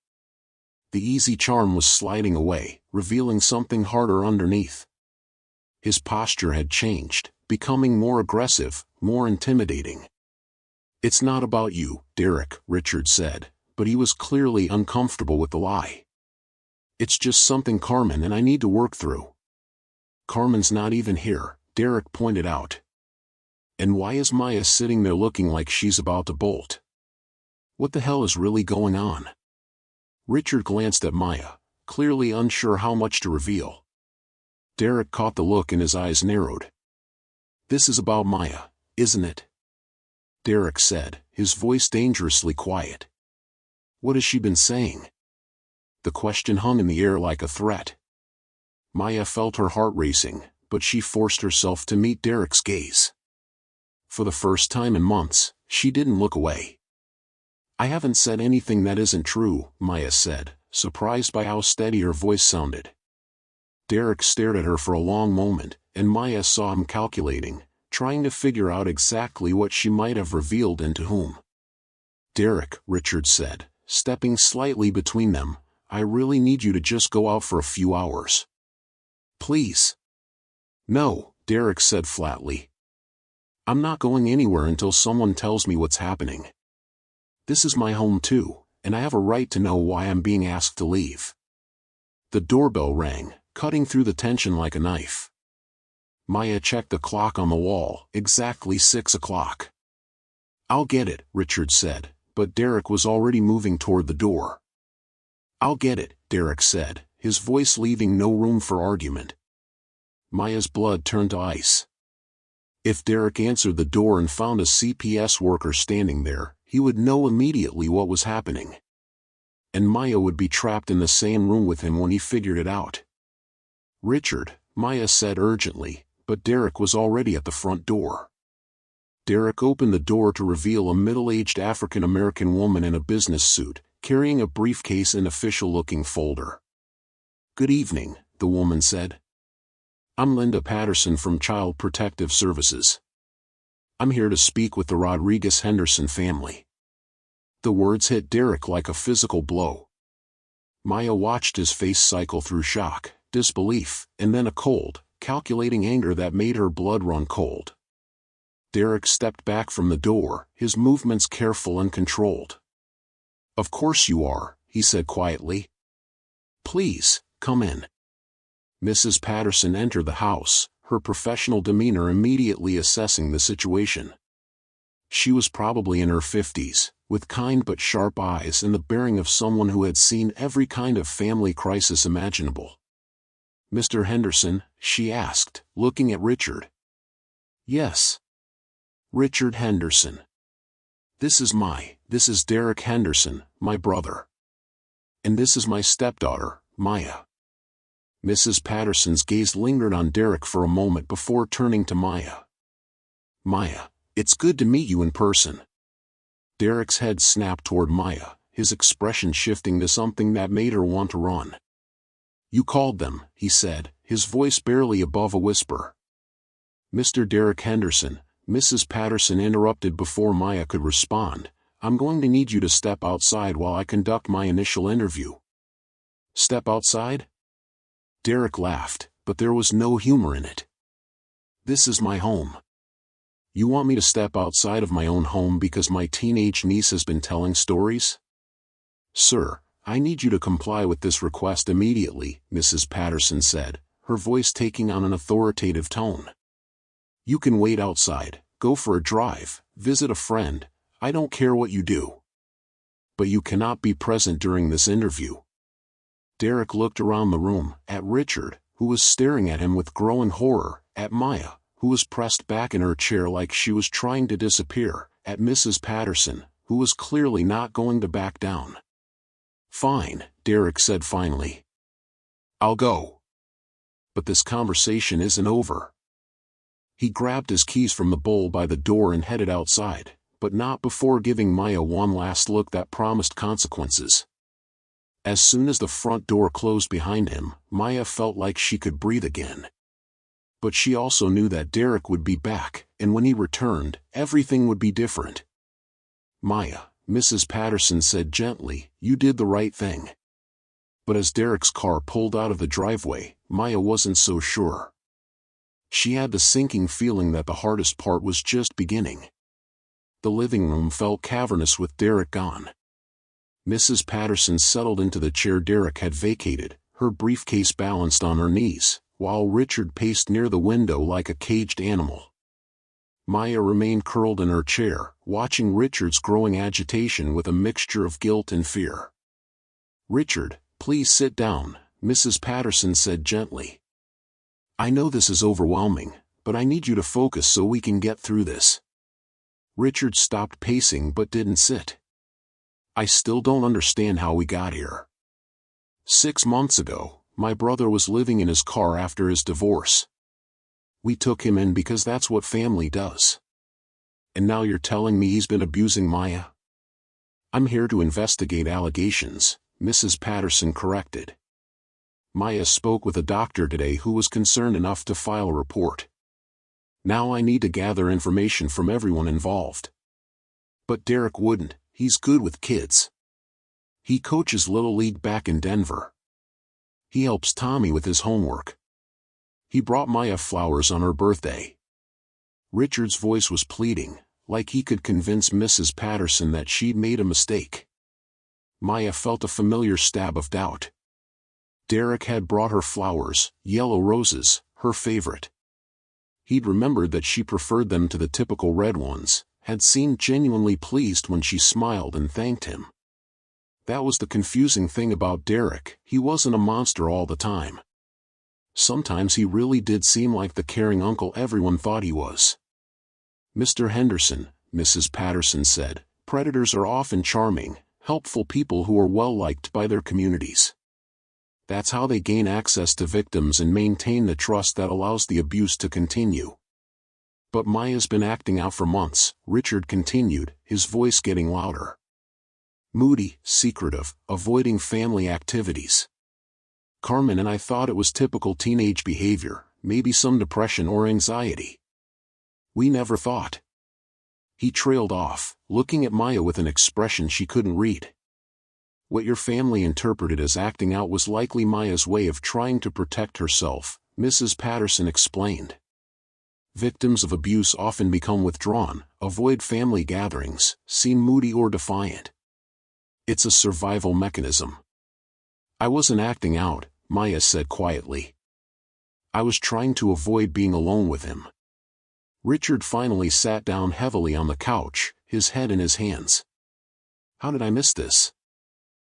The easy charm was sliding away, revealing something harder underneath. His posture had changed, becoming more aggressive, more intimidating. "It's not about you, Derek," Richard said, but he was clearly uncomfortable with the lie. "It's just something Carmen and I need to work through." "Carmen's not even here," Derek pointed out. "And why is Maya sitting there looking like she's about to bolt? What the hell is really going on?" Richard glanced at Maya, clearly unsure how much to reveal. Derek caught the look and his eyes narrowed. "This is about Maya, isn't it?" Derek said, his voice dangerously quiet. "What has she been saying?" The question hung in the air like a threat. Maya felt her heart racing, but she forced herself to meet Derek's gaze. For the first time in months, she didn't look away. "I haven't said anything that isn't true," Maya said, surprised by how steady her voice sounded. Derek stared at her for a long moment, and Maya saw him calculating, trying to figure out exactly what she might have revealed and to whom. "Derek," Richard said, stepping slightly between them, "I really need you to just go out for a few hours. Please." "No," Derek said flatly. "I'm not going anywhere until someone tells me what's happening. This is my home too, and I have a right to know why I'm being asked to leave." The doorbell rang, cutting through the tension like a knife. Maya checked the clock on the wall, exactly 6 o'clock. "I'll get it," Richard said, but Derek was already moving toward the door. "I'll get it," Derek said, his voice leaving no room for argument. Maya's blood turned to ice. If Derek answered the door and found a CPS worker standing there, he would know immediately what was happening. And Maya would be trapped in the same room with him when he figured it out. "Richard," Maya said urgently, but Derek was already at the front door. Derek opened the door to reveal a middle-aged African-American woman in a business suit, carrying a briefcase and official-looking folder. "Good evening," the woman said. "I'm Linda Patterson from Child Protective Services. I'm here to speak with the Rodriguez-Henderson family." The words hit Derek like a physical blow. Maya watched his face cycle through shock, disbelief, and then a cold, calculating anger that made her blood run cold. Derek stepped back from the door, his movements careful and controlled. "Of course you are," he said quietly. "Please, come in." Mrs. Patterson entered the house, her professional demeanor immediately assessing the situation. She was probably in her 50s, with kind but sharp eyes and the bearing of someone who had seen every kind of family crisis imaginable. "Mr. Henderson?" she asked, looking at Richard. Yes. Richard Henderson. This is Derek Henderson, my brother. And this is my stepdaughter, Maya. Mrs. Patterson's gaze lingered on Derek for a moment before turning to Maya. Maya, it's good to meet you in person. Derek's head snapped toward Maya, his expression shifting to something that made her want to run. You called them, he said, his voice barely above a whisper. Mr. Derek Henderson, Mrs. Patterson interrupted before Maya could respond. I'm going to need you to step outside while I conduct my initial interview. Step outside? Derek laughed, but there was no humor in it. This is my home. You want me to step outside of my own home because my teenage niece has been telling stories? Sir, I need you to comply with this request immediately, Mrs. Patterson said, her voice taking on an authoritative tone. You can wait outside, go for a drive, visit a friend, I don't care what you do. But you cannot be present during this interview. Derek looked around the room, at Richard, who was staring at him with growing horror, at Maya, who was pressed back in her chair like she was trying to disappear, at Mrs. Patterson, who was clearly not going to back down. Fine, Derek said finally. I'll go. But this conversation isn't over. He grabbed his keys from the bowl by the door and headed outside, but not before giving Maya one last look that promised consequences. As soon as the front door closed behind him, Maya felt like she could breathe again. But she also knew that Derek would be back, and when he returned, everything would be different. Maya, Mrs. Patterson said gently, you did the right thing. But as Derek's car pulled out of the driveway, Maya wasn't so sure. She had the sinking feeling that the hardest part was just beginning. The living room felt cavernous with Derek gone. Mrs. Patterson settled into the chair Derek had vacated, her briefcase balanced on her knees, while Richard paced near the window like a caged animal. Maya remained curled in her chair, watching Richard's growing agitation with a mixture of guilt and fear. Richard, please sit down, Mrs. Patterson said gently. I know this is overwhelming, but I need you to focus so we can get through this. Richard stopped pacing but didn't sit. I still don't understand how we got here. 6 months ago, my brother was living in his car after his divorce. We took him in because that's what family does. And now you're telling me he's been abusing Maya? I'm here to investigate allegations, Mrs. Patterson corrected. Maya spoke with a doctor today who was concerned enough to file a report. Now I need to gather information from everyone involved. But Derek wouldn't, he's good with kids. He coaches Little League back in Denver. He helps Tommy with his homework. He brought Maya flowers on her birthday. Richard's voice was pleading, like he could convince Mrs. Patterson that she'd made a mistake. Maya felt a familiar stab of doubt. Derek had brought her flowers, yellow roses, her favorite. He'd remembered that she preferred them to the typical red ones, had seemed genuinely pleased when she smiled and thanked him. That was the confusing thing about Derek, he wasn't a monster all the time. Sometimes he really did seem like the caring uncle everyone thought he was. Mr. Henderson, Mrs. Patterson said, predators are often charming, helpful people who are well-liked by their communities. That's how they gain access to victims and maintain the trust that allows the abuse to continue. But Maya's been acting out for months, Richard continued, his voice getting louder. Moody, secretive, avoiding family activities. Carmen and I thought it was typical teenage behavior, maybe some depression or anxiety. We never thought. He trailed off, looking at Maya with an expression she couldn't read. What your family interpreted as acting out was likely Maya's way of trying to protect herself, Mrs. Patterson explained. Victims of abuse often become withdrawn, avoid family gatherings, seem moody or defiant. It's a survival mechanism. I wasn't acting out, Maya said quietly. I was trying to avoid being alone with him. Richard finally sat down heavily on the couch, his head in his hands. How did I miss this?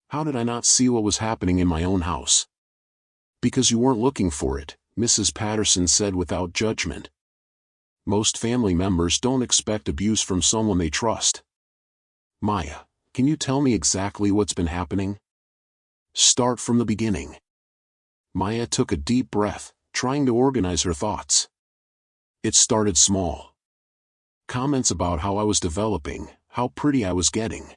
How did I not see what was happening in my own house? Because you weren't looking for it, Mrs. Patterson said without judgment. Most family members don't expect abuse from someone they trust. Maya, can you tell me exactly what's been happening? Start from the beginning. Maya took a deep breath, trying to organize her thoughts. It started small. Comments about how I was developing, how pretty I was getting.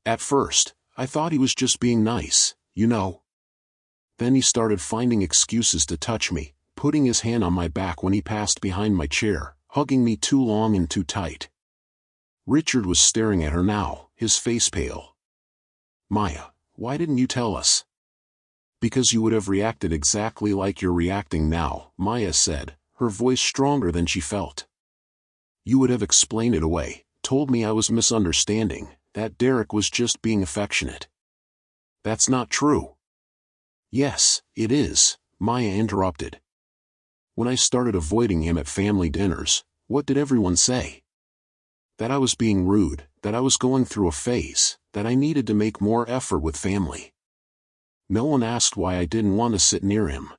At first, I thought he was just being nice, you know. Then he started finding excuses to touch me, putting his hand on my back when he passed behind my chair, hugging me too long and too tight. Richard was staring at her now, his face pale. Maya, why didn't you tell us? Because you would have reacted exactly like you're reacting now, Maya said, her voice stronger than she felt. You would have explained it away, told me I was misunderstanding, that Derek was just being affectionate. That's not true. Yes, it is, Maya interrupted. When I started avoiding him at family dinners, what did everyone say? That I was being rude, that I was going through a phase, that I needed to make more effort with family. No one asked why I didn't want to sit near him.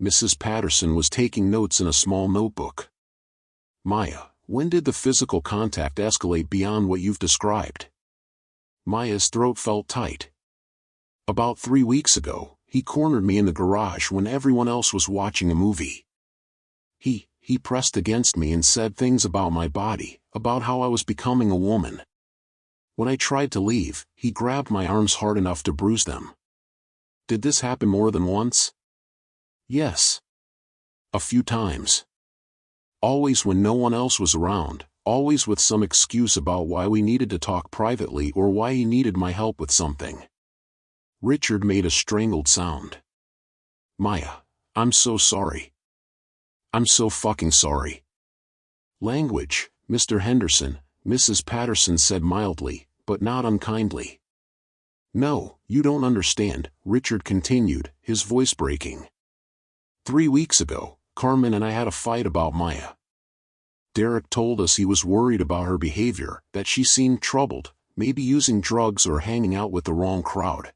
Mrs. Patterson was taking notes in a small notebook. Maya, when did the physical contact escalate beyond what you've described? Maya's throat felt tight. About 3 weeks ago, he cornered me in the garage when everyone else was watching a movie. He pressed against me and said things about my body, about how I was becoming a woman. When I tried to leave, he grabbed my arms hard enough to bruise them. Did this happen more than once? Yes. A few times. Always when no one else was around, always with some excuse about why we needed to talk privately or why he needed my help with something. Richard made a strangled sound. Maya, I'm so sorry. I'm so fucking sorry. Language, Mr. Henderson, Mrs. Patterson said mildly, but not unkindly. No, you don't understand, Richard continued, his voice breaking. 3 weeks ago, Carmen and I had a fight about Maya. Derek told us he was worried about her behavior, that she seemed troubled, maybe using drugs or hanging out with the wrong crowd.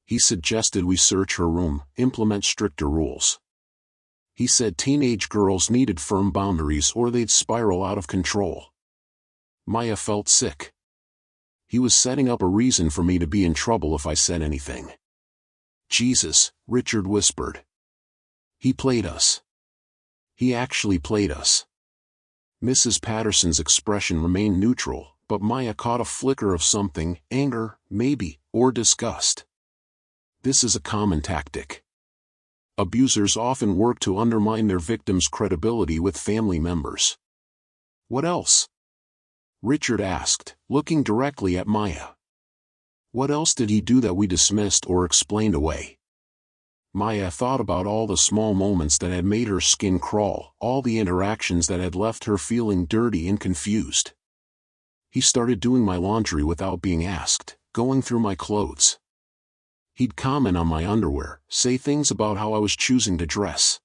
He suggested we search her room, implement stricter rules. He said teenage girls needed firm boundaries or they'd spiral out of control. Maya felt sick. He was setting up a reason for me to be in trouble if I said anything. Jesus, Richard whispered. He played us. He actually played us. Mrs. Patterson's expression remained neutral, but Maya caught a flicker of something, anger, maybe, or disgust. This is a common tactic. Abusers often work to undermine their victims' credibility with family members. What else? Richard asked, looking directly at Maya. What else did he do that we dismissed or explained away? Maya thought about all the small moments that had made her skin crawl, all the interactions that had left her feeling dirty and confused. He started doing my laundry without being asked, going through my clothes. He'd comment on my underwear, say things about how I was choosing to dress.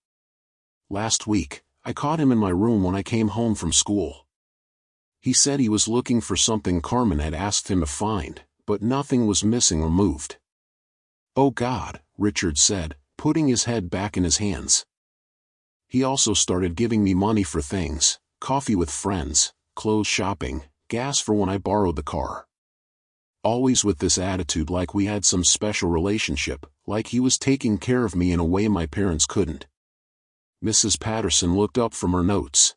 Last week, I caught him in my room when I came home from school. He said he was looking for something Carmen had asked him to find, but nothing was missing or moved. Oh God, Richard said, putting his head back in his hands. He also started giving me money for things, coffee with friends, clothes shopping, gas for when I borrowed the car. Always with this attitude like we had some special relationship, like he was taking care of me in a way my parents couldn't. Mrs. Patterson looked up from her notes.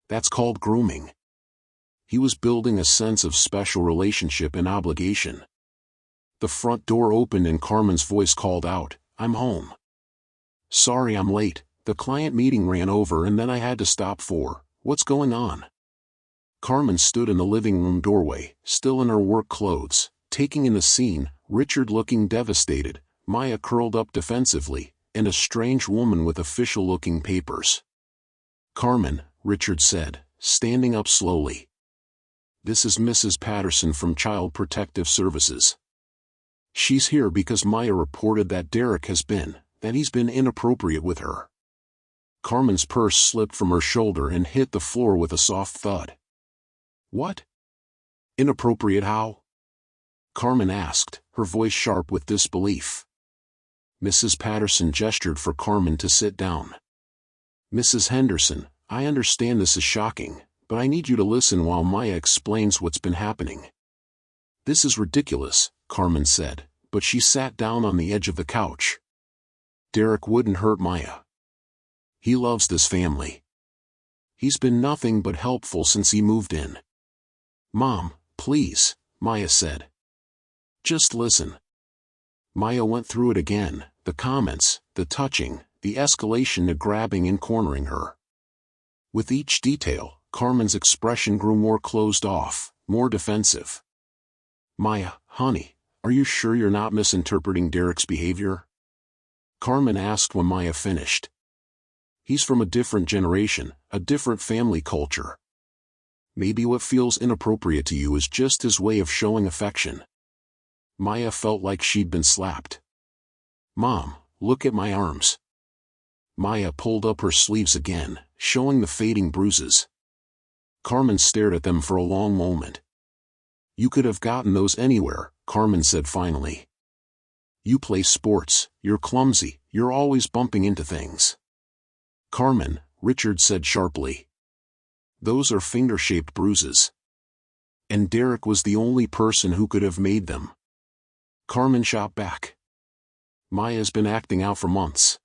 That's called grooming. He was building a sense of special relationship and obligation. The front door opened and Carmen's voice called out, I'm home. Sorry I'm late, the client meeting ran over and then I had to stop for, what's going on? Carmen stood in the living room doorway, still in her work clothes, taking in the scene, Richard looking devastated, Maya curled up defensively, and a strange woman with official-looking papers. Carmen, Richard said, standing up slowly. This is Mrs. Patterson from Child Protective Services. She's here because Maya reported that Derek that he's been inappropriate with her. Carmen's purse slipped from her shoulder and hit the floor with a soft thud. What? Inappropriate how? Carmen asked, her voice sharp with disbelief. Mrs. Patterson gestured for Carmen to sit down. Mrs. Henderson, I understand this is shocking, but I need you to listen while Maya explains what's been happening. This is ridiculous, Carmen said, but she sat down on the edge of the couch. Derek wouldn't hurt Maya. He loves this family. He's been nothing but helpful since he moved in. Mom, please, Maya said. Just listen. Maya went through it again, the comments, the touching, the escalation to grabbing and cornering her. With each detail, Carmen's expression grew more closed off, more defensive. Maya, honey, are you sure you're not misinterpreting Derek's behavior? Carmen asked when Maya finished. He's from a different generation, a different family culture. Maybe what feels inappropriate to you is just his way of showing affection. Maya felt like she'd been slapped. Mom, look at my arms. Maya pulled up her sleeves again, showing the fading bruises. Carmen stared at them for a long moment. You could have gotten those anywhere, Carmen said finally. You play sports, you're clumsy, you're always bumping into things. Carmen, Richard said sharply. Those are finger-shaped bruises. And Derek was the only person who could have made them. Carmen shot back. Maya's been acting out for months.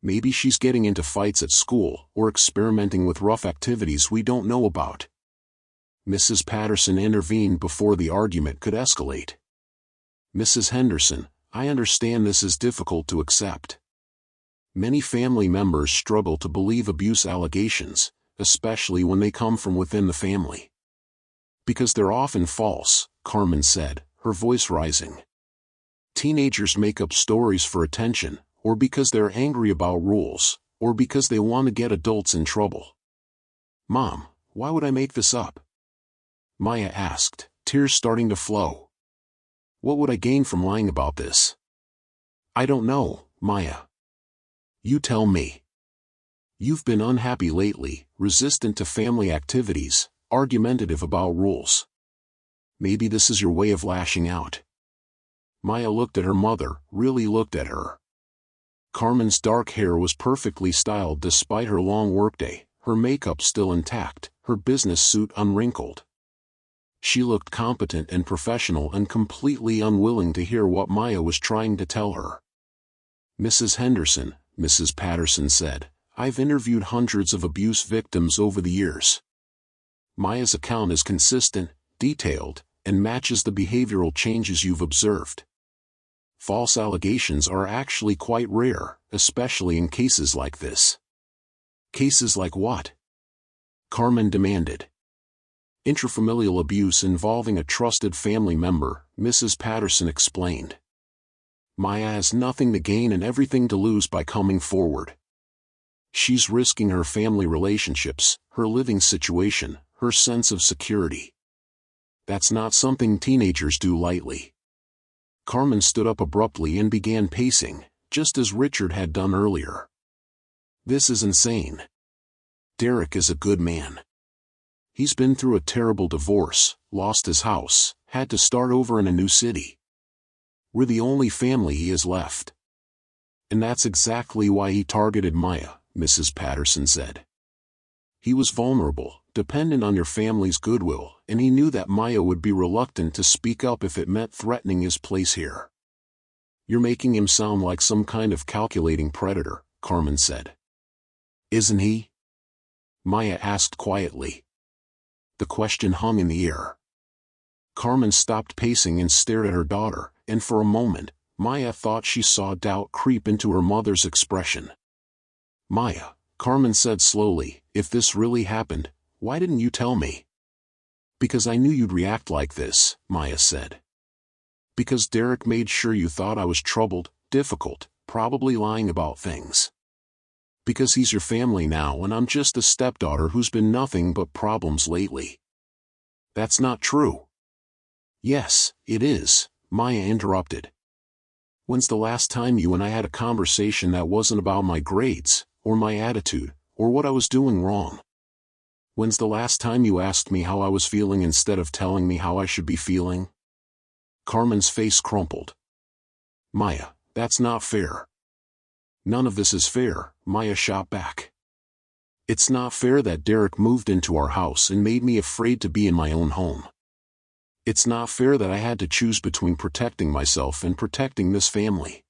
Maybe she's getting into fights at school or experimenting with rough activities we don't know about. Mrs. Patterson intervened before the argument could escalate. Mrs. Henderson, I understand this is difficult to accept. Many family members struggle to believe abuse allegations, especially when they come from within the family. Because they're often false, Carmen said, her voice rising. Teenagers make up stories for attention, or because they're angry about rules, or because they want to get adults in trouble. Mom, why would I make this up? Maya asked, tears starting to flow. What would I gain from lying about this? I don't know, Maya. You tell me. You've been unhappy lately, resistant to family activities, argumentative about rules. Maybe this is your way of lashing out. Maya looked at her mother, really looked at her. Carmen's dark hair was perfectly styled despite her long workday, her makeup still intact, her business suit unwrinkled. She looked competent and professional and completely unwilling to hear what Maya was trying to tell her. Mrs. Henderson, Mrs. Patterson said, I've interviewed hundreds of abuse victims over the years. Maya's account is consistent, detailed, and matches the behavioral changes you've observed. False allegations are actually quite rare, especially in cases like this. Cases like what? Carmen demanded. Intrafamilial abuse involving a trusted family member, Mrs. Patterson explained. Maya has nothing to gain and everything to lose by coming forward. She's risking her family relationships, her living situation, her sense of security. That's not something teenagers do lightly. Carmen stood up abruptly and began pacing, just as Richard had done earlier. This is insane. Derek is a good man. He's been through a terrible divorce, lost his house, had to start over in a new city. We're the only family he has left. And that's exactly why he targeted Maya, Mrs. Patterson said. He was vulnerable, dependent on your family's goodwill, and he knew that Maya would be reluctant to speak up if it meant threatening his place here. You're making him sound like some kind of calculating predator, Carmen said. Isn't he? Maya asked quietly. The question hung in the air. Carmen stopped pacing and stared at her daughter, and for a moment, Maya thought she saw doubt creep into her mother's expression. Maya, Carmen said slowly, if this really happened, why didn't you tell me? Because I knew you'd react like this, Maya said. Because Derek made sure you thought I was troubled, difficult, probably lying about things. Because he's your family now and I'm just a stepdaughter who's been nothing but problems lately. That's not true. Yes, it is, Maya interrupted. When's the last time you and I had a conversation that wasn't about my grades, or my attitude, or what I was doing wrong? When's the last time you asked me how I was feeling instead of telling me how I should be feeling? Carmen's face crumpled. Maya, that's not fair. None of this is fair, Maya shot back. It's not fair that Derek moved into our house and made me afraid to be in my own home. It's not fair that I had to choose between protecting myself and protecting this family.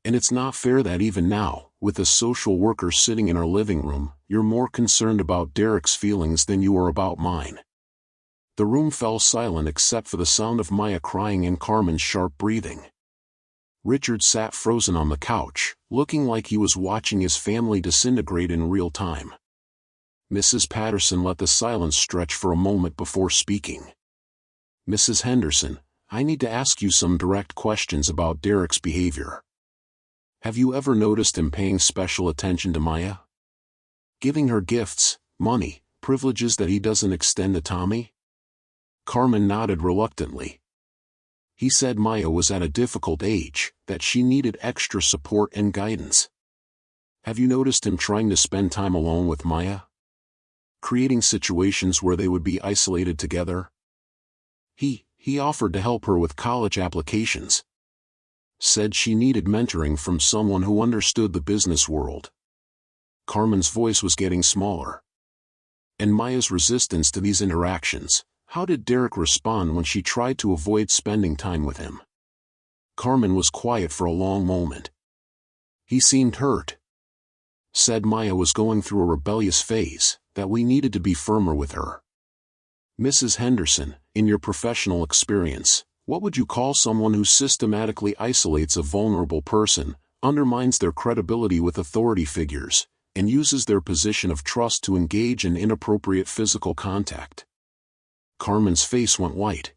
And it's not fair that even now, with a social worker sitting in our living room, you're more concerned about Derek's feelings than you are about mine." The room fell silent except for the sound of Maya crying and Carmen's sharp breathing. Richard sat frozen on the couch, looking like he was watching his family disintegrate in real time. Mrs. Patterson let the silence stretch for a moment before speaking. "Mrs. Henderson, I need to ask you some direct questions about Derek's behavior. Have you ever noticed him paying special attention to Maya? Giving her gifts, money, privileges that he doesn't extend to Tommy?" Carmen nodded reluctantly. "He said Maya was at a difficult age, that she needed extra support and guidance. Have you noticed him trying to spend time alone with Maya? Creating situations where they would be isolated together? He offered to help her with college applications. Said she needed mentoring from someone who understood the business world." Carmen's voice was getting smaller. "And Maya's resistance to these interactions, how did Derek respond when she tried to avoid spending time with him?" Carmen was quiet for a long moment. "He seemed hurt. Said Maya was going through a rebellious phase, that we needed to be firmer with her." "Mrs. Henderson, in your professional experience, what would you call someone who systematically isolates a vulnerable person, undermines their credibility with authority figures, and uses their position of trust to engage in inappropriate physical contact?" Carmen's face went white.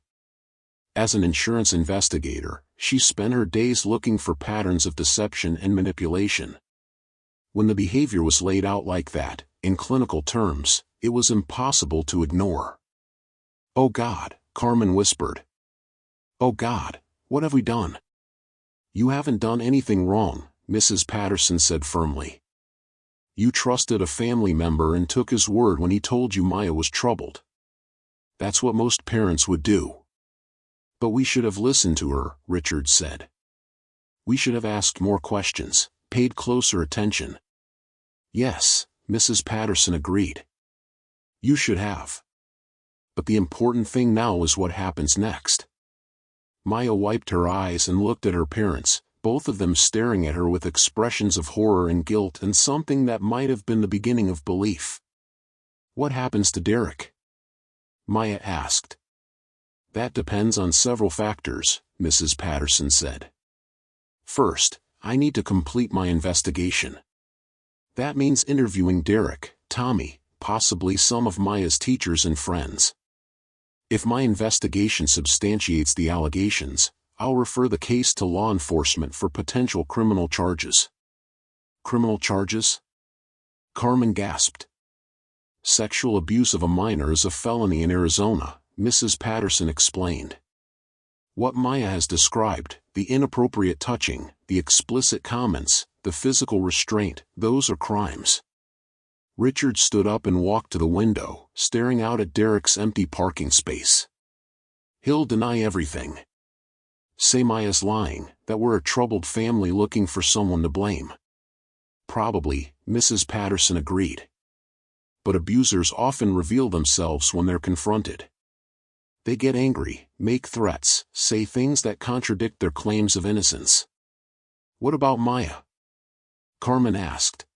As an insurance investigator, she spent her days looking for patterns of deception and manipulation. When the behavior was laid out like that, in clinical terms, it was impossible to ignore. "Oh God," Carmen whispered. "Oh God, what have we done?" "You haven't done anything wrong," Mrs. Patterson said firmly. "You trusted a family member and took his word when he told you Maya was troubled. That's what most parents would do." "But we should have listened to her," Richard said. "We should have asked more questions, paid closer attention." "Yes," Mrs. Patterson agreed. "You should have. But the important thing now is what happens next." Maya wiped her eyes and looked at her parents, both of them staring at her with expressions of horror and guilt and something that might have been the beginning of belief. "What happens to Derek?" Maya asked. "That depends on several factors," Mrs. Patterson said. "First, I need to complete my investigation. That means interviewing Derek, Tommy, possibly some of Maya's teachers and friends. If my investigation substantiates the allegations, I'll refer the case to law enforcement for potential criminal charges." "Criminal charges?" Carmen gasped. "Sexual abuse of a minor is a felony in Arizona," Mrs. Patterson explained. "What Maya has described, the inappropriate touching, the explicit comments, the physical restraint, those are crimes." Richard stood up and walked to the window, staring out at Derek's empty parking space. "He'll deny everything. Say Maya's lying, that we're a troubled family looking for someone to blame." "Probably," Mrs. Patterson agreed. "But abusers often reveal themselves when they're confronted. They get angry, make threats, say things that contradict their claims of innocence." "What about Maya?" Carmen asked.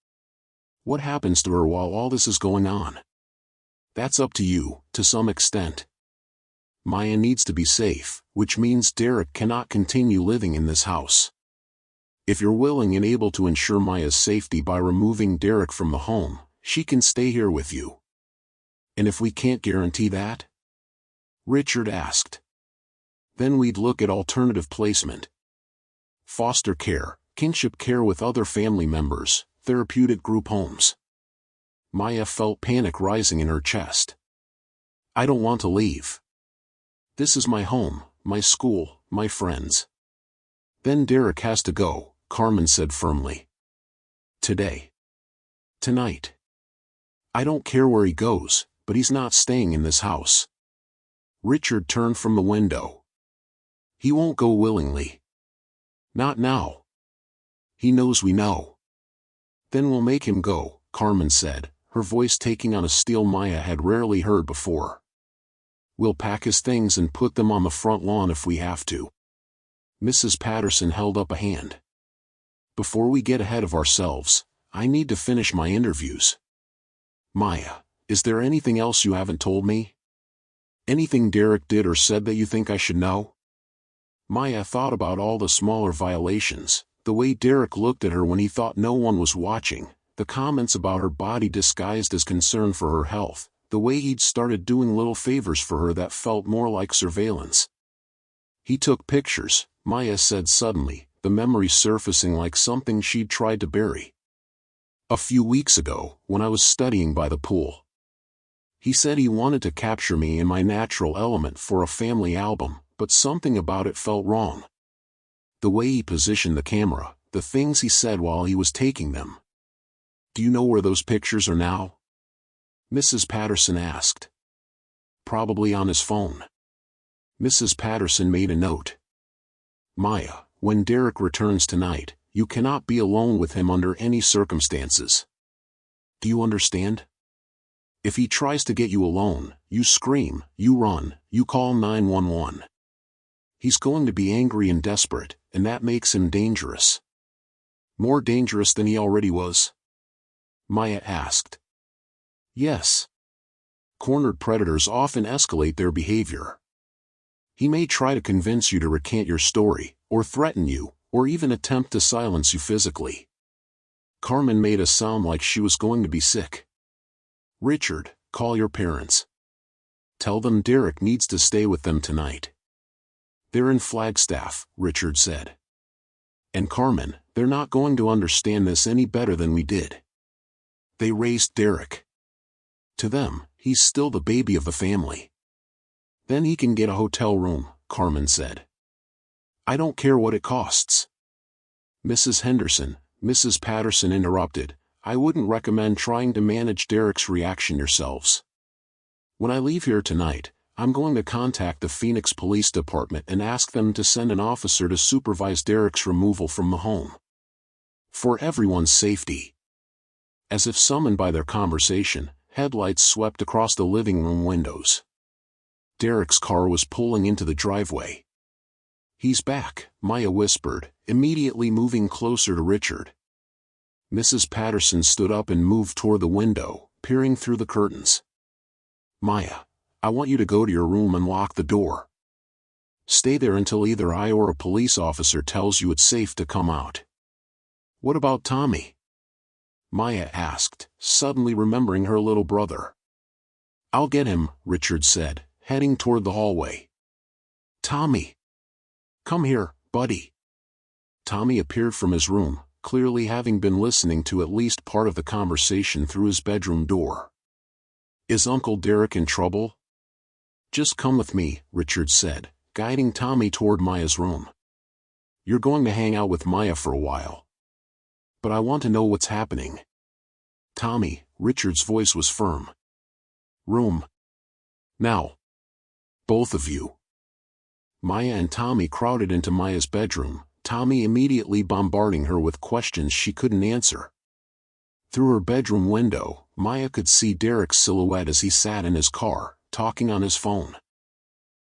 "What happens to her while all this is going on?" "That's up to you, to some extent. Maya needs to be safe, which means Derek cannot continue living in this house. If you're willing and able to ensure Maya's safety by removing Derek from the home, she can stay here with you." "And if we can't guarantee that?" Richard asked. "Then we'd look at alternative placement. Foster care, kinship care with other family members, therapeutic group homes." Maya felt panic rising in her chest. "I don't want to leave. This is my home, my school, my friends." "Then Derek has to go," Carmen said firmly. "Today. Tonight. I don't care where he goes, but he's not staying in this house." Richard turned from the window. "He won't go willingly. Not now. He knows we know." "Then we'll make him go," Carmen said, her voice taking on a steel Maya had rarely heard before. "We'll pack his things and put them on the front lawn if we have to." Mrs. Patterson held up a hand. "Before we get ahead of ourselves, I need to finish my interviews. Maya, is there anything else you haven't told me? Anything Derek did or said that you think I should know?" Maya thought about all the smaller violations, the way Derek looked at her when he thought no one was watching, the comments about her body disguised as concern for her health, the way he'd started doing little favors for her that felt more like surveillance. "He took pictures," Maya said suddenly, the memory surfacing like something she'd tried to bury. "A few weeks ago, when I was studying by the pool. He said he wanted to capture me in my natural element for a family album, but something about it felt wrong. The way he positioned the camera, the things he said while he was taking them." "Do you know where those pictures are now?" Mrs. Patterson asked. "Probably on his phone." Mrs. Patterson made a note. "Maya, when Derek returns tonight, you cannot be alone with him under any circumstances. Do you understand? If he tries to get you alone, you scream, you run, you call 911. He's going to be angry and desperate, and that makes him dangerous." "More dangerous than he already was?" Maya asked. "Yes. Cornered predators often escalate their behavior. He may try to convince you to recant your story, or threaten you, or even attempt to silence you physically." Carmen made a sound like she was going to be sick. "Richard, call your parents. Tell them Derek needs to stay with them tonight." "They're in Flagstaff," Richard said. "And Carmen, they're not going to understand this any better than we did. They raised Derek. To them, he's still the baby of the family." "Then he can get a hotel room," Carmen said. "I don't care what it costs." "Mrs. Henderson," Mrs. Patterson interrupted, "I wouldn't recommend trying to manage Derek's reaction yourselves. When I leave here tonight, I'm going to contact the Phoenix Police Department and ask them to send an officer to supervise Derek's removal from the home. For everyone's safety." As if summoned by their conversation, headlights swept across the living room windows. Derek's car was pulling into the driveway. "He's back," Maya whispered, immediately moving closer to Richard. Mrs. Patterson stood up and moved toward the window, peering through the curtains. "Maya, I want you to go to your room and lock the door. Stay there until either I or a police officer tells you it's safe to come out." "What about Tommy?" Maya asked, suddenly remembering her little brother. "I'll get him," Richard said, heading toward the hallway. "Tommy! Come here, buddy." Tommy appeared from his room, clearly having been listening to at least part of the conversation through his bedroom door. "Is Uncle Derek in trouble?" "Just come with me," Richard said, guiding Tommy toward Maya's room. "You're going to hang out with Maya for a while. But I want to know what's happening." "Tommy," Richard's voice was firm. "Room. Now. Both of you." Maya and Tommy crowded into Maya's bedroom, Tommy immediately bombarding her with questions she couldn't answer. Through her bedroom window, Maya could see Derek's silhouette as he sat in his car, talking on his phone.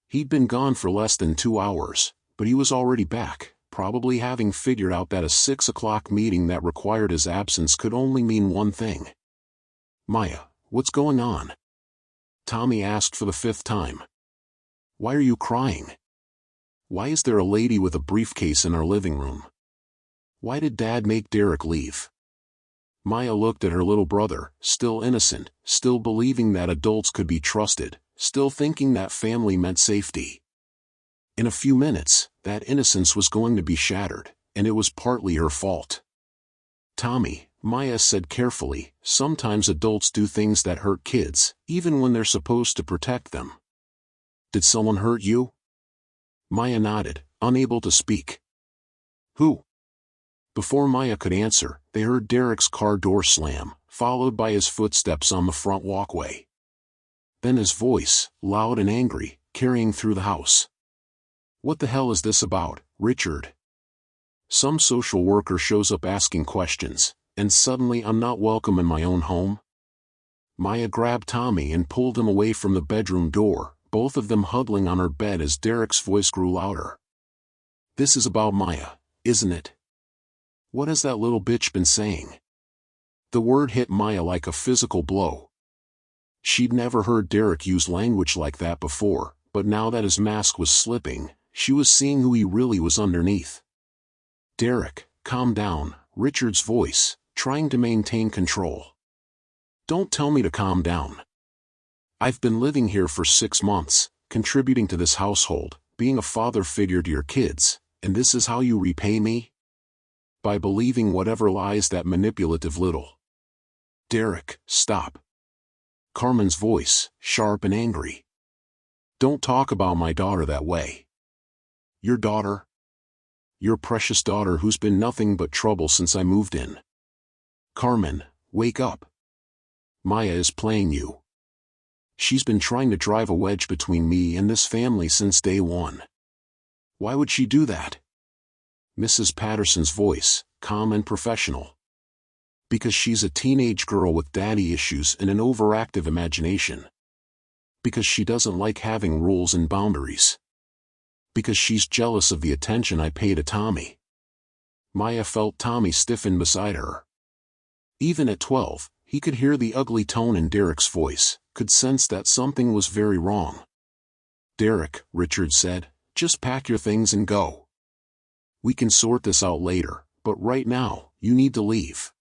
He'd been gone for less than 2 hours, but he was already back, probably having figured out that a 6 o'clock meeting that required his absence could only mean one thing. "Maya, what's going on?" Tommy asked for the 5th time. "Why are you crying? Why is there a lady with a briefcase in our living room? Why did Dad make Derek leave?" Maya looked at her little brother, still innocent, still believing that adults could be trusted, still thinking that family meant safety. In a few minutes, that innocence was going to be shattered, and it was partly her fault. "Tommy," Maya said carefully, "sometimes adults do things that hurt kids, even when they're supposed to protect them. Did someone hurt you?" Maya nodded, unable to speak. "Who?" Before Maya could answer, they heard Derek's car door slam, followed by his footsteps on the front walkway. Then his voice, loud and angry, carrying through the house. "What the hell is this about, Richard? Some social worker shows up asking questions, and suddenly I'm not welcome in my own home? Maya grabbed Tommy and pulled him away from the bedroom door, both of them huddling on her bed as Derek's voice grew louder. "This is about Maya, isn't it? What has that little bitch been saying?" The word hit Maya like a physical blow. She'd never heard Derek use language like that before, but now that his mask was slipping, she was seeing who he really was underneath. "Derek, calm down," Richard's voice, trying to maintain control. "Don't tell me to calm down. I've been living here for 6 months, contributing to this household, being a father figure to your kids, and this is how you repay me? By believing whatever lies that manipulative little..." "Derek, stop." Carmen's voice, sharp and angry. "Don't talk about my daughter that way." "Your daughter? Your precious daughter who's been nothing but trouble since I moved in. Carmen, wake up. Maya is playing you. She's been trying to drive a wedge between me and this family since day one. Why would she do that?" Mrs. Patterson's voice, calm and professional. "Because she's a teenage girl with daddy issues and an overactive imagination. Because she doesn't like having rules and boundaries. Because she's jealous of the attention I pay to Tommy." Maya felt Tommy stiffen beside her. Even at 12, he could hear the ugly tone in Derek's voice, could sense that something was very wrong. "Derek," Richard said, "just pack your things and go. We can sort this out later, but right now, you need to leave."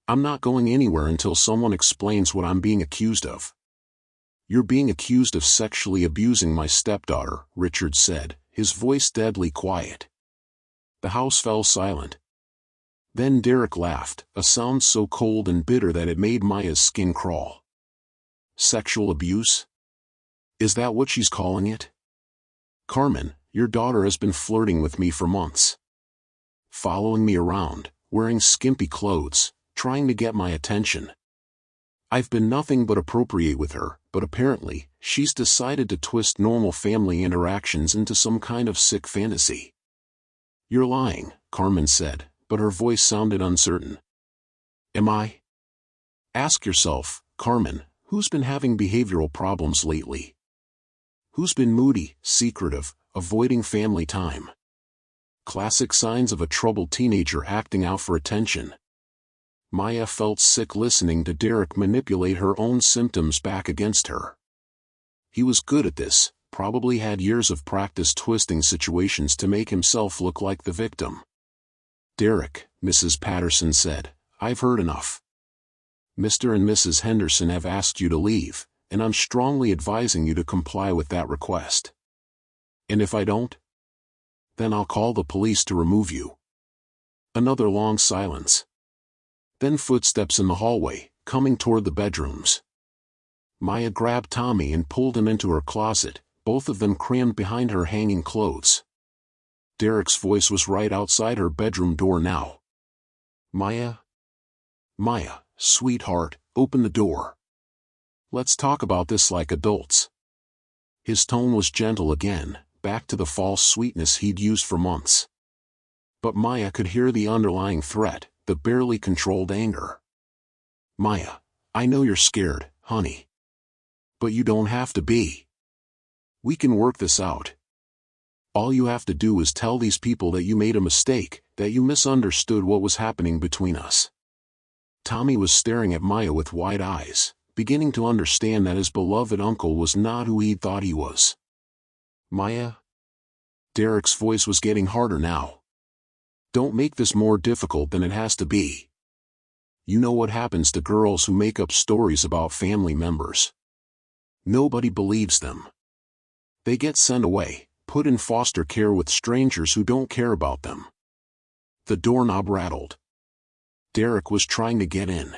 "I'm not going anywhere until someone explains what I'm being accused of." "You're being accused of sexually abusing my stepdaughter," Richard said, his voice deadly quiet. The house fell silent. Then Derek laughed, a sound so cold and bitter that it made Maya's skin crawl. "Sexual abuse? Is that what she's calling it? Carmen, your daughter has been flirting with me for months. Following me around, wearing skimpy clothes, trying to get my attention. I've been nothing but appropriate with her, but apparently, she's decided to twist normal family interactions into some kind of sick fantasy." "You're lying," Carmen said, but her voice sounded uncertain. "Am I? Ask yourself, Carmen, who's been having behavioral problems lately? Who's been moody, secretive, avoiding family time? Classic signs of a troubled teenager acting out for attention." Maya felt sick listening to Derek manipulate her own symptoms back against her. He was good at this, probably had years of practice twisting situations to make himself look like the victim. "Derek," Mrs. Patterson said, "I've heard enough. Mr. and Mrs. Henderson have asked you to leave, and I'm strongly advising you to comply with that request. And if I don't, then I'll call the police to remove you." Another long silence. Then footsteps in the hallway, coming toward the bedrooms. Maya grabbed Tommy and pulled him into her closet, both of them crammed behind her hanging clothes. Derek's voice was right outside her bedroom door now. "Maya? Maya, sweetheart, open the door. Let's talk about this like adults." His tone was gentle again, back to the false sweetness he'd used for months. But Maya could hear the underlying threat, the barely controlled anger. "Maya, I know you're scared, honey. But you don't have to be. We can work this out. All you have to do is tell these people that you made a mistake, that you misunderstood what was happening between us." Tommy was staring at Maya with wide eyes, beginning to understand that his beloved uncle was not who he thought he was. "Maya?" Derek's voice was getting harder now. "Don't make this more difficult than it has to be. You know what happens to girls who make up stories about family members. Nobody believes them. They get sent away, put in foster care with strangers who don't care about them." The doorknob rattled. Derek was trying to get in.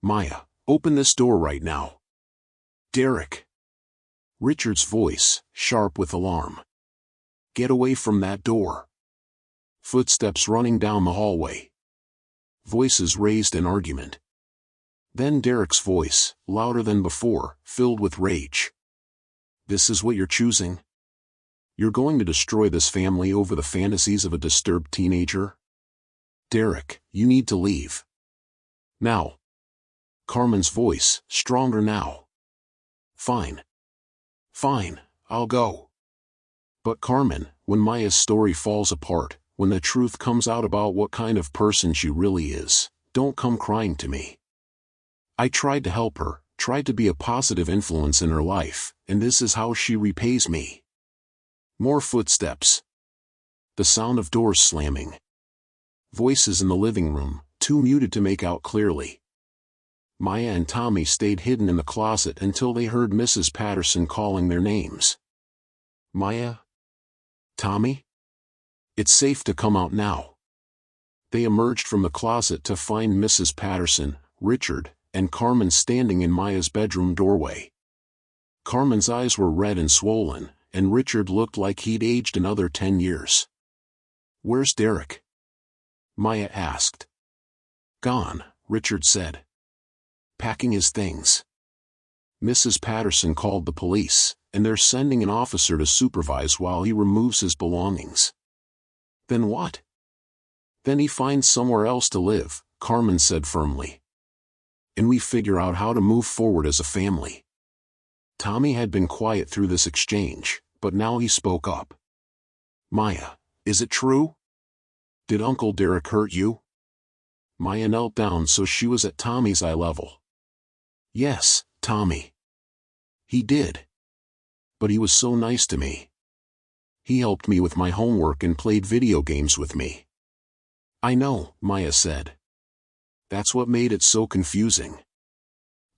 "Maya, open this door right now." "Derek." Richard's voice, sharp with alarm. "Get away from that door." Footsteps running down the hallway. Voices raised in argument. Then Derek's voice, louder than before, filled with rage. "This is what you're choosing? You're going to destroy this family over the fantasies of a disturbed teenager? Derek, you need to leave. Now." Carmen's voice, stronger now. Fine. Fine, I'll go. But Carmen, when Maya's story falls apart, when the truth comes out about what kind of person she really is, don't come crying to me. I tried to help her, tried to be a positive influence in her life, and this is how she repays me. More footsteps. The sound of doors slamming. Voices in the living room, too muted to make out clearly. Maya and Tommy stayed hidden in the closet until they heard Mrs. Patterson calling their names. Maya? Tommy? It's safe to come out now. They emerged from the closet to find Mrs. Patterson, Richard, and Carmen standing in Maya's bedroom doorway. Carmen's eyes were red and swollen, and Richard looked like he'd aged another 10 years. Where's Derek? Maya asked. Gone, Richard said. Packing his things. Mrs. Patterson called the police, and they're sending an officer to supervise while he removes his belongings. Then what? Then he finds somewhere else to live, Carmen said firmly. And we figure out how to move forward as a family. Tommy had been quiet through this exchange, but now he spoke up. Maya, is it true? Did Uncle Derek hurt you? Maya knelt down so she was at Tommy's eye level. Yes, Tommy. He did. But he was so nice to me. He helped me with my homework and played video games with me. I know, Maya said. That's what made it so confusing.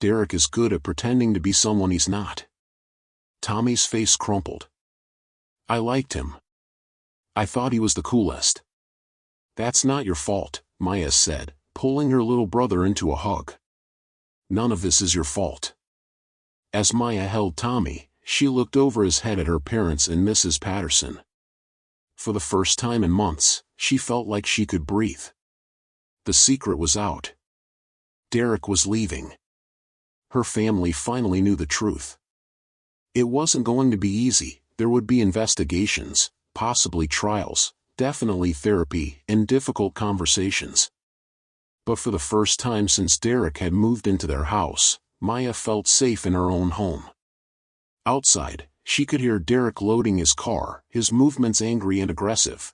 Derek is good at pretending to be someone he's not. Tommy's face crumpled. I liked him. I thought he was the coolest. That's not your fault, Maya said, pulling her little brother into a hug. None of this is your fault. As Maya held Tommy, she looked over his head at her parents and Mrs. Patterson. For the first time in months, she felt like she could breathe. The secret was out. Derek was leaving. Her family finally knew the truth. It wasn't going to be easy. There would be investigations, possibly trials, definitely therapy, and difficult conversations. But for the first time since Derek had moved into their house, Maya felt safe in her own home. Outside, she could hear Derek loading his car, his movements angry and aggressive.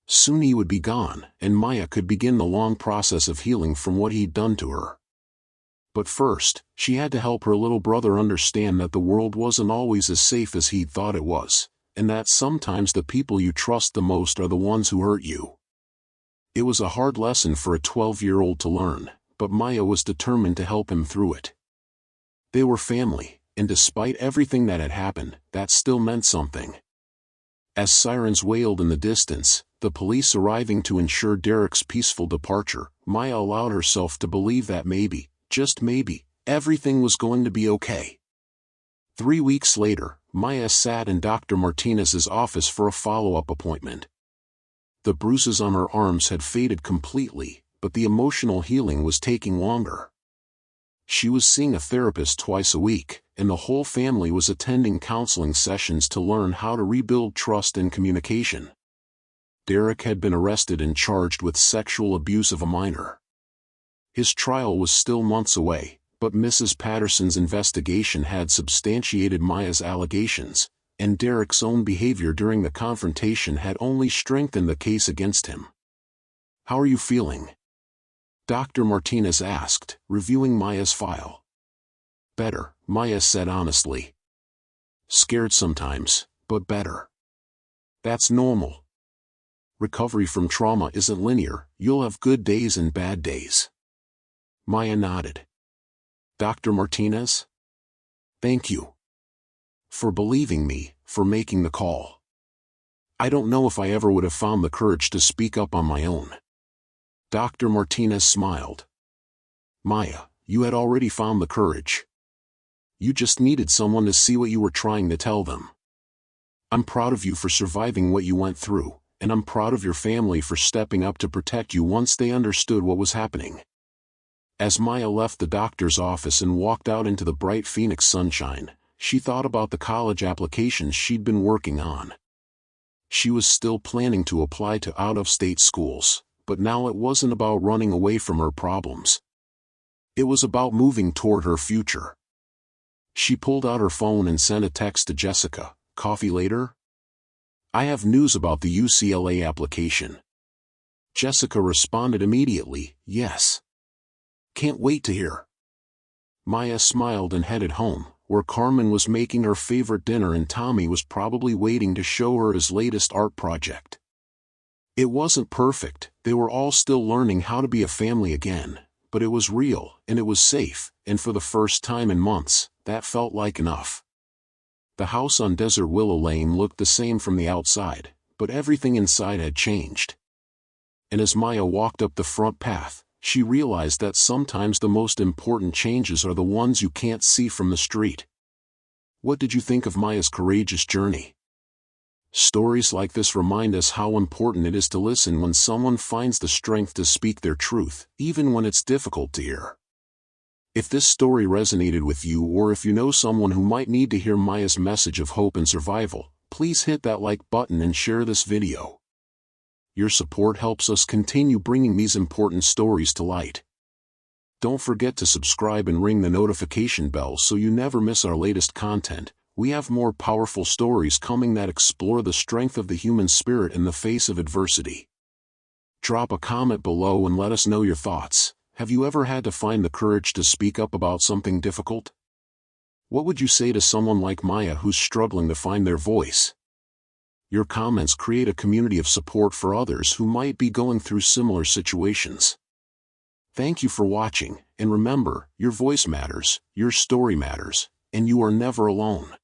Soon he would be gone, and Maya could begin the long process of healing from what he'd done to her. But first, she had to help her little brother understand that the world wasn't always as safe as he'd thought it was, and that sometimes the people you trust the most are the ones who hurt you. It was a hard lesson for a 12-year-old to learn, but Maya was determined to help him through it. They were family, and despite everything that had happened, that still meant something. As sirens wailed in the distance, the police arriving to ensure Derek's peaceful departure, Maya allowed herself to believe that maybe, just maybe, everything was going to be okay. 3 weeks later, Maya sat in Dr. Martinez's office for a follow-up appointment. The bruises on her arms had faded completely, but the emotional healing was taking longer. She was seeing a therapist twice a week, and the whole family was attending counseling sessions to learn how to rebuild trust and communication. Derek had been arrested and charged with sexual abuse of a minor. His trial was still months away, but Mrs. Patterson's investigation had substantiated Maya's allegations, and Derek's own behavior during the confrontation had only strengthened the case against him. How are you feeling? Dr. Martinez asked, reviewing Maya's file. Better, Maya said honestly. Scared sometimes, but better. That's normal. Recovery from trauma isn't linear, you'll have good days and bad days. Maya nodded. Dr. Martinez? Thank you. For believing me, for making the call. I don't know if I ever would have found the courage to speak up on my own. Dr. Martinez smiled. Maya, you had already found the courage. You just needed someone to see what you were trying to tell them. I'm proud of you for surviving what you went through, and I'm proud of your family for stepping up to protect you once they understood what was happening. As Maya left the doctor's office and walked out into the bright Phoenix sunshine, she thought about the college applications she'd been working on. She was still planning to apply to out-of-state schools, but now it wasn't about running away from her problems. It was about moving toward her future. She pulled out her phone and sent a text to Jessica. "Coffee later? I have news about the UCLA application." Jessica responded immediately, "Yes. Can't wait to hear." Maya smiled and headed home, where Carmen was making her favorite dinner and Tommy was probably waiting to show her his latest art project. It wasn't perfect, they were all still learning how to be a family again, but it was real, and it was safe, and for the first time in months, that felt like enough. The house on Desert Willow Lane looked the same from the outside, but everything inside had changed. And as Maya walked up the front path, she realized that sometimes the most important changes are the ones you can't see from the street. What did you think of Maya's courageous journey? Stories like this remind us how important it is to listen when someone finds the strength to speak their truth, even when it's difficult to hear. If this story resonated with you, or if you know someone who might need to hear Maya's message of hope and survival, please hit that like button and share this video. Your support helps us continue bringing these important stories to light. Don't forget to subscribe and ring the notification bell so you never miss our latest content. We have more powerful stories coming that explore the strength of the human spirit in the face of adversity. Drop a comment below and let us know your thoughts. Have you ever had to find the courage to speak up about something difficult? What would you say to someone like Maya who's struggling to find their voice? Your comments create a community of support for others who might be going through similar situations. Thank you for watching, and remember, your voice matters, your story matters, and you are never alone.